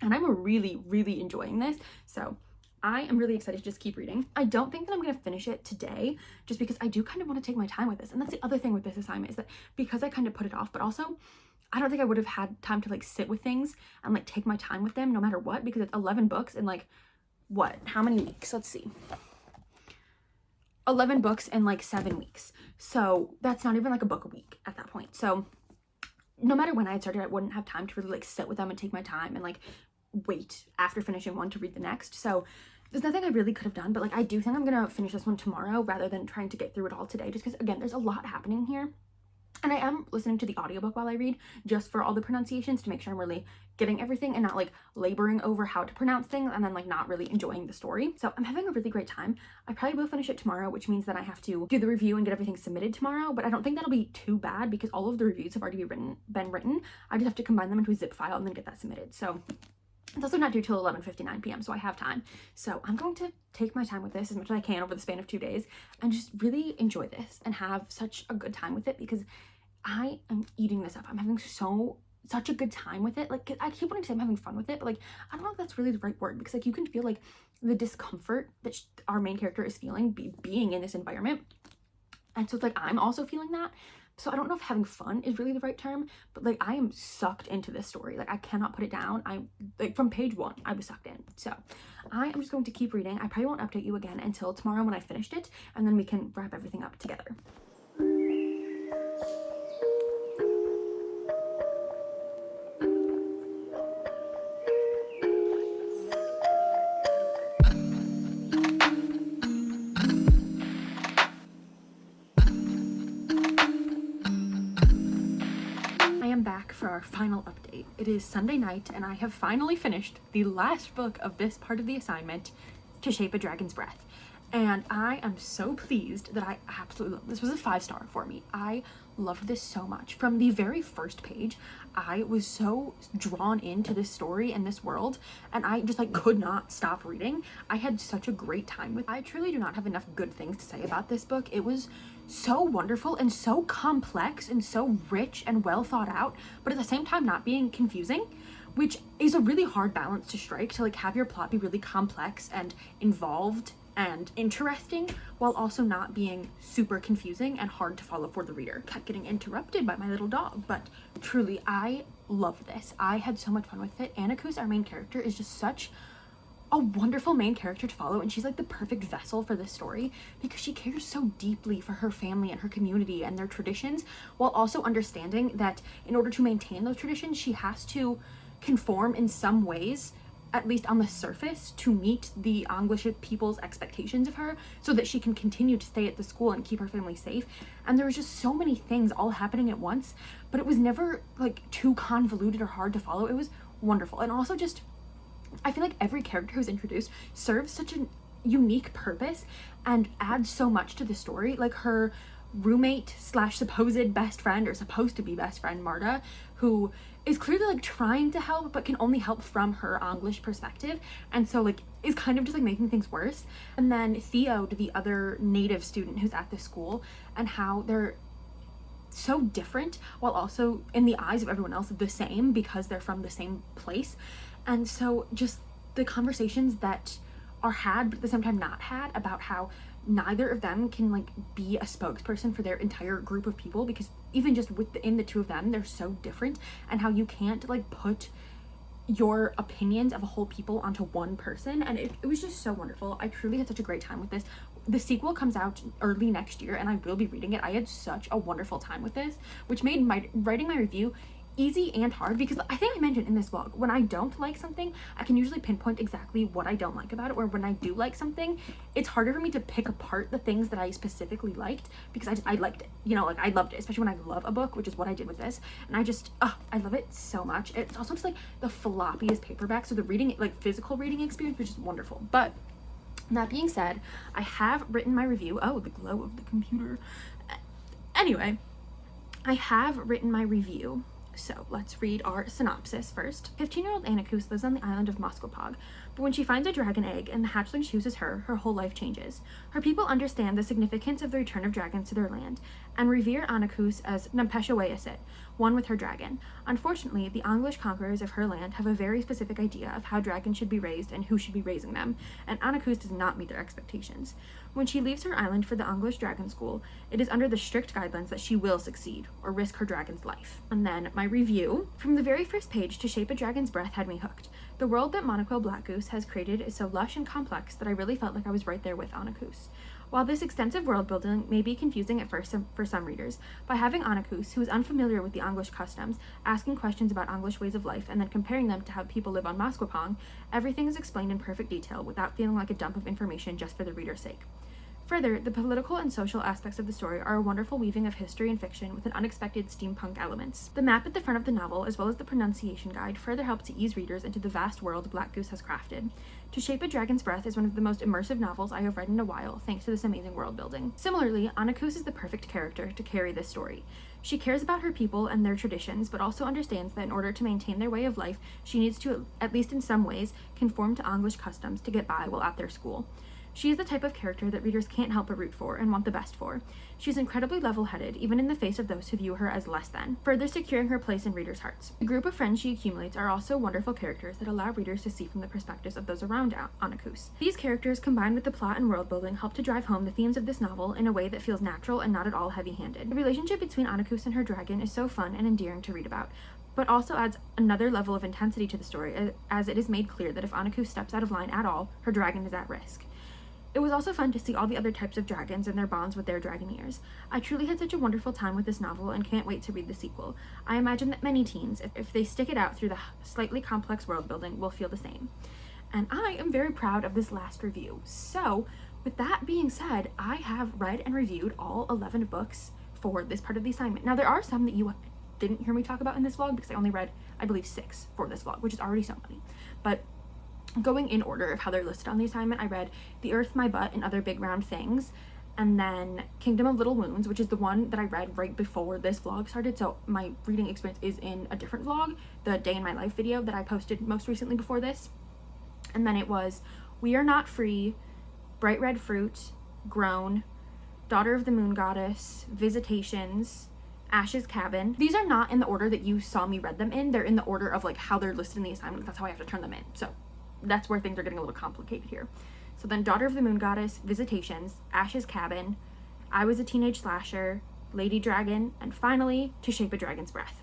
and I'm really enjoying this. So I am really excited to just keep reading. I don't think that I'm going to finish it today just because I do kind of want to take my time with this. And that's the other thing with this assignment, is that because I kind of put it off, but also I don't think I would have had time to like sit with things and like take my time with them no matter what, because it's 11 books in like, what, how many weeks? Let's see. 11 books in like 7 weeks. So that's not even like a book a week at that point. So no matter when I had started, I wouldn't have time to really like sit with them and take my time and like wait after finishing one to read the next. So there's nothing I really could have done, but like I do think I'm gonna finish this one tomorrow rather than trying to get through it all today, just because again, there's a lot happening here. And I am listening to the audiobook while I read, just for all the pronunciations, to make sure I'm really getting everything and not like laboring over how to pronounce things and then like not really enjoying the story. So I'm having a really great time. I probably will finish it tomorrow, which means that I have to do the review and get everything submitted tomorrow, but I don't think that'll be too bad because all of the reviews have already been written. I just have to combine them into a zip file and then get that submitted. So it's also not due till 11:59 p.m. so I have time. So I'm going to take my time with this as much as I can over the span of 2 days and just really enjoy this and have such a good time with it, because I am eating this up. I'm having such a good time with it. Like, I keep wanting to say I'm having fun with it, but like I don't know if that's really the right word, because like you can feel like the discomfort that our main character is feeling being in this environment, and so it's like I'm also feeling that. So I don't know if having fun is really the right term, but like I am sucked into this story. Like I cannot put it down. I'm like from page 1 I was sucked in. So I am just going to keep reading. I probably won't update you again until tomorrow when I finished it, and then we can wrap everything up together. Back for our final update. It is Sunday night and I have finally finished the last book of this part of the assignment, To Shape a Dragon's Breath, and I am so pleased that I absolutely love this. Was a 5-star for me. I loved this so much. From the very first page I was so drawn into this story and this world, and I just like could not stop reading. I had such a great time with it. I truly do not have enough good things to say about this book. It was so wonderful and so complex and so rich and well thought out, but at the same time not being confusing, which is a really hard balance to strike, to like have your plot be really complex and involved and interesting while also not being super confusing and hard to follow for the reader. Kept getting interrupted by my little dog, but truly I love this. I had so much fun with it. Annakus, our main character, is just such a wonderful main character to follow, and she's like the perfect vessel for this story because she cares so deeply for her family and her community and their traditions, while also understanding that in order to maintain those traditions she has to conform in some ways, at least on the surface, to meet the English people's expectations of her so that she can continue to stay at the school and keep her family safe. And there was just so many things all happening at once, but it was never like too convoluted or hard to follow. It was wonderful. And also just I feel like every character who's introduced serves such a unique purpose and adds so much to the story. Like her roommate slash supposed best friend, or supposed to be best friend, Marta, who is clearly like trying to help but can only help from her English perspective, and so like is kind of just like making things worse. And then Theo, the other native student who's at the school, and how they're so different while also in the eyes of everyone else the same because they're from the same place. And so just the conversations that are had but at the same time not had about how neither of them can like be a spokesperson for their entire group of people, because even just within the two of them they're so different, and how you can't like put your opinions of a whole people onto one person. And it was just so wonderful. I truly had such a great time with this. The sequel comes out early next year and I will be reading it. I had such a wonderful time with this, which made writing my review easy and hard, because I think I mentioned in this vlog, when I don't like something I can usually pinpoint exactly what I don't like about it, or when I do like something it's harder for me to pick apart the things that I specifically liked, because I liked it, you know, like I loved it, especially when I love a book, which is what I did with this. And I just I love it so much. It's also just like the floppiest paperback, so the reading, like physical reading experience, was just wonderful. But that being said, I have written my review. Oh, the glow of the computer. Anyway, I have written my review. So let's read our synopsis first. 15-year-old Annakus lives on the island of Moskopog, but when she finds a dragon egg and the hatchling chooses her, her whole life changes. Her people understand the significance of the return of dragons to their land and revere Annakus as Nampeshawayasit, one with her dragon. Unfortunately, the English conquerors of her land have a very specific idea of how dragons should be raised and who should be raising them, and Annakus does not meet their expectations. When she leaves her island for the English Dragon School, it is under the strict guidelines that she will succeed, or risk her dragon's life. And then my review. From the very first page, To Shape a Dragon's Breath had me hooked. The world that Monoquill Blackgoose has created is so lush and complex that I really felt like I was right there with Anakus. While this extensive world building may be confusing at first for some readers, by having Anakus, who is unfamiliar with the English customs, asking questions about English ways of life and then comparing them to how people live on Masquapong, everything is explained in perfect detail without feeling like a dump of information just for the reader's sake. Further, the political and social aspects of the story are a wonderful weaving of history and fiction with an unexpected steampunk elements. The map at the front of the novel, as well as the pronunciation guide, further help to ease readers into the vast world Blackgoose has crafted. To Shape a Dragon's Breath is one of the most immersive novels I have read in a while, thanks to this amazing world building. Similarly, Anakus is the perfect character to carry this story. She cares about her people and their traditions, but also understands that in order to maintain their way of life, she needs to, at least in some ways, conform to English customs to get by while at their school. She is the type of character that readers can't help but root for and want the best for. She's incredibly level-headed, even in the face of those who view her as less than, further securing her place in readers' hearts. The group of friends she accumulates are also wonderful characters that allow readers to see from the perspectives of those around Anakus. These characters, combined with the plot and world building, help to drive home the themes of this novel in a way that feels natural and not at all heavy-handed. The relationship between Anakus and her dragon is so fun and endearing to read about, but also adds another level of intensity to the story, as it is made clear that if Anakus steps out of line at all, her dragon is at risk. It was also fun to see all the other types of dragons and their bonds with their dragoneers. I truly had such a wonderful time with this novel and can't wait to read the sequel. I imagine that many teens, if they stick it out through the slightly complex world building, will feel the same. And I am very proud of this last review. So, with that being said, I have read and reviewed all 11 books for this part of the assignment. Now, there are some that you didn't hear me talk about in this vlog because I only read, I believe, 6 for this vlog, which is already so many. But going in order of how they're listed on the assignment, I read The Earth, My Butt, and Other Big Round Things, and then Kingdom of Little Wounds, which is the one that I read right before this vlog started, so my reading experience is in a different vlog, the Day in My Life video that I posted most recently before this. And then it was We Are Not Free, Bright Red Fruit, Grown, Daughter of the Moon Goddess, Visitations, Ash's Cabin. These are not in the order that you saw me read them in, they're in the order of like how they're listed in the assignment. That's how I have to turn them in, so that's where things are getting a little complicated here. So then Daughter of the Moon Goddess, Visitations, Ash's Cabin, I Was a Teenage Slasher, Lady Dragon, and finally To Shape a Dragon's Breath.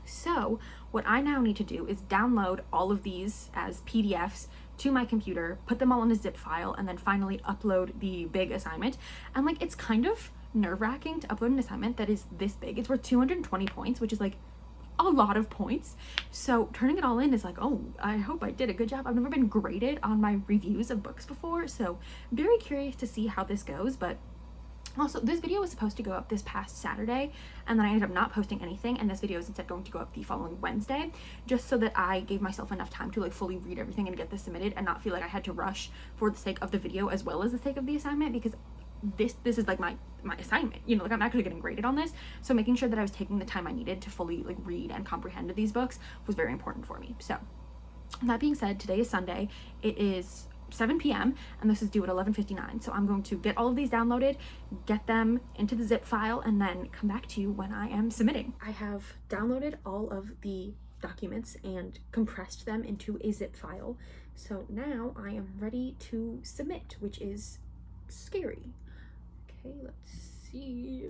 So what I now need to do is download all of these as PDFs to my computer, put them all in a zip file, and then finally upload the big assignment. And like, it's kind of nerve-wracking to upload an assignment that is this big. It's worth 220 points, which is like a lot of points. So turning it all in is like, oh, I hope I did a good job. I've never been graded on my reviews of books before, so very curious to see how this goes. But also, this video was supposed to go up this past Saturday, and then I ended up not posting anything, and this video is instead going to go up the following Wednesday, just so that I gave myself enough time to like fully read everything and get this submitted and not feel like I had to rush for the sake of the video as well as the sake of the assignment, because this is like my assignment, you know, like I'm actually getting graded on this, so making sure that I was taking the time I needed to fully like read and comprehend these books was very important for me. So that being said, today is Sunday, it is 7 p.m. and this is due at 11:59, so I'm going to get all of these downloaded, get them into the zip file, and then come back to you when I am submitting. I have downloaded all of the documents and compressed them into a zip file, so now I am ready to submit, which is scary. Okay, let's see.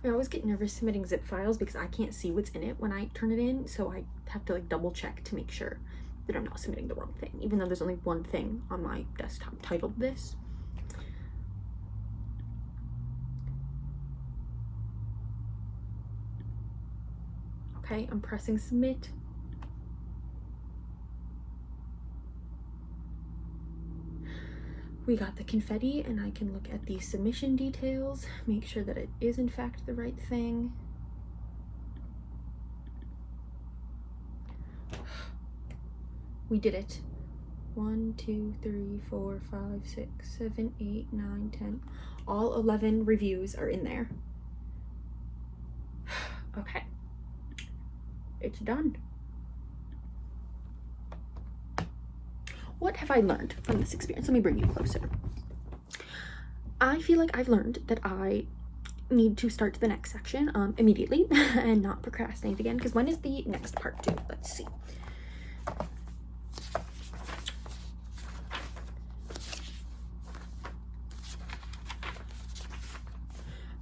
I always get nervous submitting zip files because I can't see what's in it when I turn it in, so I have to like double check to make sure that I'm not submitting the wrong thing, even though there's only one thing on my desktop titled this. Okay, I'm pressing submit. We got the confetti, and I can look at the submission details, make sure that it is in fact the right thing. We did it. 1, 2, 3, 4, 5, 6, 7, 8, 9, 10. All 11 reviews are in there. Okay. It's done. What have I learned from this experience? Let me bring you closer. I feel like I've learned that I need to start the next section immediately and not procrastinate again, because when is the next part due? Let's see.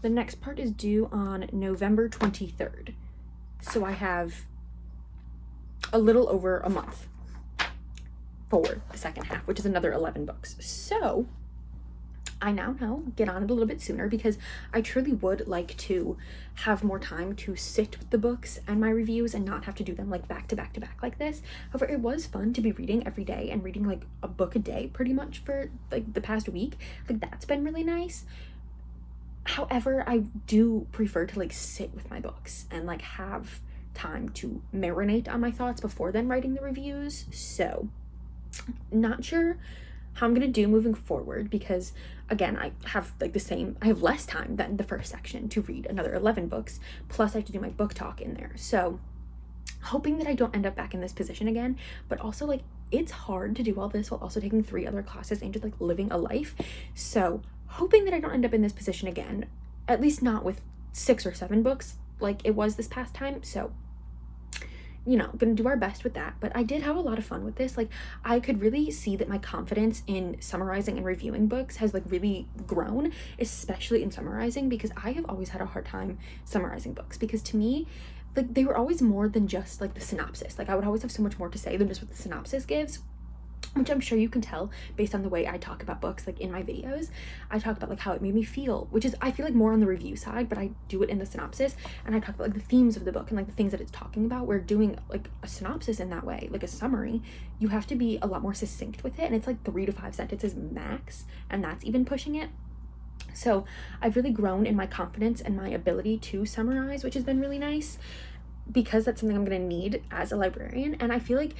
The next part is due on November 23rd. So I have a little over a month for the second half, which is another 11 books. So I now know, get on it a little bit sooner, because I truly would like to have more time to sit with the books and my reviews and not have to do them like back to back to back like this. However, it was fun to be reading every day and reading like a book a day pretty much for like the past week. Like that's been really nice. However, I do prefer to like sit with my books and like have time to marinate on my thoughts before then writing the reviews. So not sure how I'm gonna do moving forward, because again, I have less time than the first section to read another 11 books, plus I have to do my book talk in there. So hoping that I don't end up back in this position again, but also like it's hard to do all this while also taking 3 other classes and just like living a life. So hoping that I don't end up in this position again, at least not with 6 or 7 books like it was this past time. So you know, gonna do our best with that. But I did have a lot of fun with this. Like I could really see that my confidence in summarizing and reviewing books has like really grown, especially in summarizing, because I have always had a hard time summarizing books, because to me, like they were always more than just like the synopsis. Like I would always have so much more to say than just what the synopsis gives, which I'm sure you can tell based on the way I talk about books. Like in my videos, I talk about like how it made me feel, which is I feel like more on the review side, but I do it in the synopsis, and I talk about like the themes of the book and like the things that it's talking about. We're doing like a synopsis in that way, like a summary. You have to be a lot more succinct with it, and it's like 3 to 5 sentences max, and that's even pushing it. So I've really grown in my confidence and my ability to summarize, which has been really nice, because that's something I'm gonna need as a librarian. And I feel like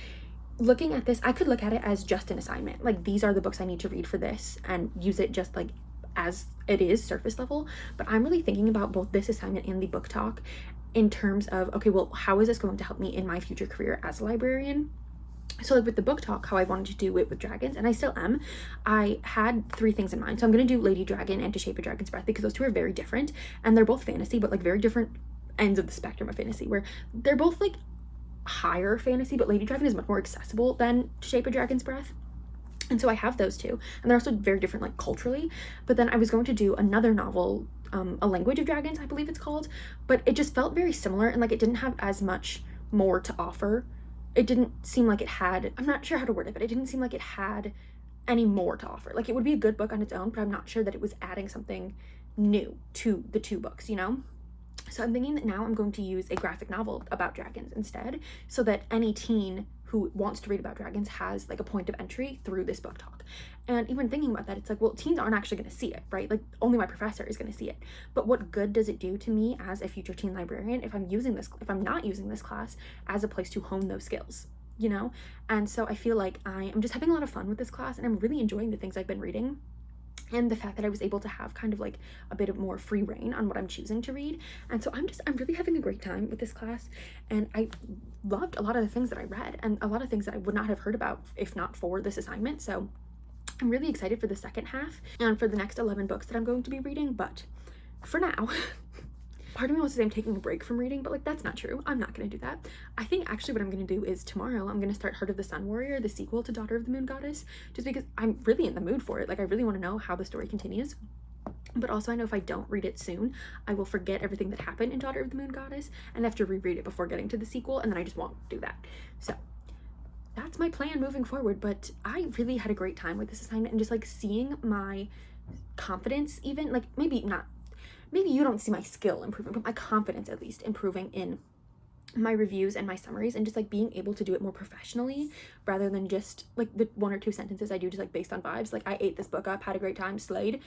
looking at this, I could look at it as just an assignment. Like these are the books I need to read for this, and use it just like as it is, surface level. But I'm really thinking about both this assignment and the book talk in terms of, okay, well, how is this going to help me in my future career as a librarian? So like with the book talk, how I wanted to do it with dragons, and I still am, I had 3 things in mind. So I'm going to do Lady Dragon and To Shape a Dragon's Breath, because those 2 are very different, and they're both fantasy, but like very different ends of the spectrum of fantasy, where they're both like higher fantasy, but Lady Dragon is much more accessible than To Shape a Dragon's Breath. And so I have those 2, and they're also very different like culturally. But then I was going to do another novel, A Language of Dragons, I believe it's called, but it just felt very similar, and like it didn't have as much more to offer. It didn't seem like it had, I'm not sure how to word it, but it didn't seem like it had any more to offer. Like it would be a good book on its own, but I'm not sure that it was adding something new to the 2 books, you know? So I'm thinking that now I'm going to use a graphic novel about dragons instead, so that any teen who wants to read about dragons has like a point of entry through this book talk. And even thinking about that, it's like, well, teens aren't actually going to see it, right? Like only my professor is going to see it. But what good does it do to me as a future teen librarian if I'm not using this class as a place to hone those skills, you know? And so I feel like I am just having a lot of fun with this class, and I'm really enjoying the things I've been reading. And the fact that I was able to have kind of like a bit of more free reign on what I'm choosing to read. And so I'm really having a great time with this class. And I loved a lot of the things that I read, and a lot of things that I would not have heard about if not for this assignment. So I'm really excited for the second half and for the next 11 books that I'm going to be reading. But for now, part of me wants to say I'm taking a break from reading, but like that's not true. I'm not going to do that. I think actually what I'm going to do is tomorrow I'm going to start Heart of the Sun Warrior, the sequel to Daughter of the Moon Goddess, just because I'm really in the mood for it. Like I really want to know how the story continues. But also I know if I don't read it soon, I will forget everything that happened in Daughter of the Moon Goddess and have to reread it before getting to the sequel, and then I just won't do that. So that's my plan moving forward. But I really had a great time with this assignment, and just like seeing my confidence, even like maybe you don't see my skill improving, but my confidence at least improving in my reviews and my summaries, and just like being able to do it more professionally rather than just like the 1 or 2 sentences I do just like based on vibes. Like I ate this book up, had a great time, slayed.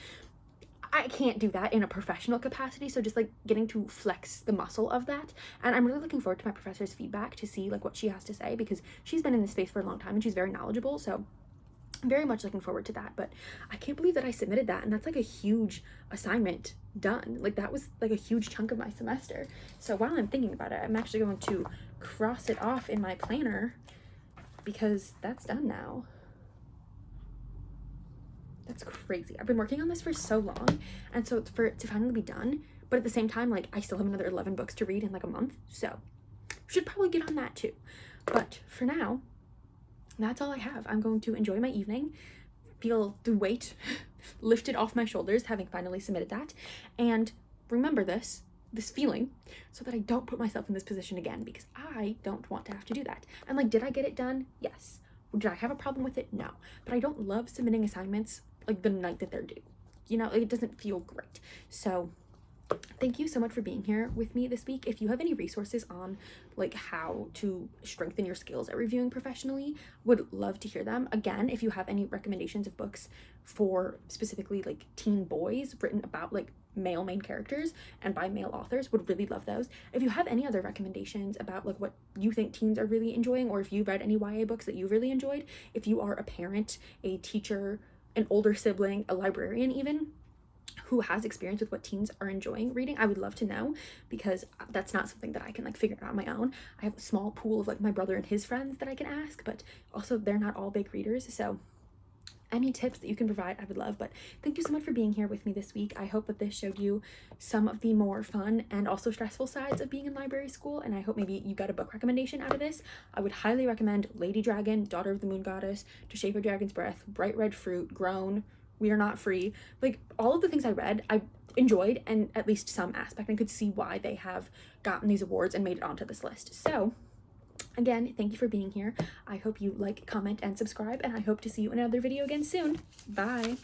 I can't do that in a professional capacity. So just like getting to flex the muscle of that. And I'm really looking forward to my professor's feedback to see like what she has to say, because she's been in this space for a long time and she's very knowledgeable. So I'm very much looking forward to that. But I can't believe that I submitted that, and that's like a huge assignment done. Like that was like a huge chunk of my semester. So while I'm thinking about it, I'm actually going to cross it off in my planner, because that's done now. That's crazy. I've been working on this for so long, and so for it to finally be done, but at the same time, like I still have another 11 books to read in like a month, so should probably get on that too. But for now, that's all I have. I'm going to enjoy my evening, feel the weight lifted off my shoulders having finally submitted that, and remember this feeling so that I don't put myself in this position again, because I don't want to have to do that. And like, did I get it done? Yes. Did I have a problem with it? No. But I don't love submitting assignments like the night that they're due. You know, it doesn't feel great. So thank you so much for being here with me this week. If you have any resources on like how to strengthen your skills at reviewing professionally, would love to hear them. Again, if you have any recommendations of books for specifically like teen boys written about like male main characters and by male authors, would really love those. If you have any other recommendations about like what you think teens are really enjoying, or if you've read any YA books that you really enjoyed, if you are a parent, a teacher, an older sibling, a librarian even, who has experience with what teens are enjoying reading, I would love to know, because that's not something that I can like figure out on my own. I have a small pool of like my brother and his friends that I can ask, but also they're not all big readers, so any tips that you can provide, I would love. But thank you so much for being here with me this week. I hope that this showed you some of the more fun and also stressful sides of being in library school, and I hope maybe you got a book recommendation out of this. I would highly recommend Lady Dragon, Daughter of the Moon Goddess, To Shape a Dragon's Breath, Bright Red Fruit, Grown, We Are Not Free. Like, all of the things I read, I enjoyed in at least some aspect, and could see why they have gotten these awards and made it onto this list. So again, thank you for being here. I hope you like, comment, and subscribe, and I hope to see you in another video again soon. Bye.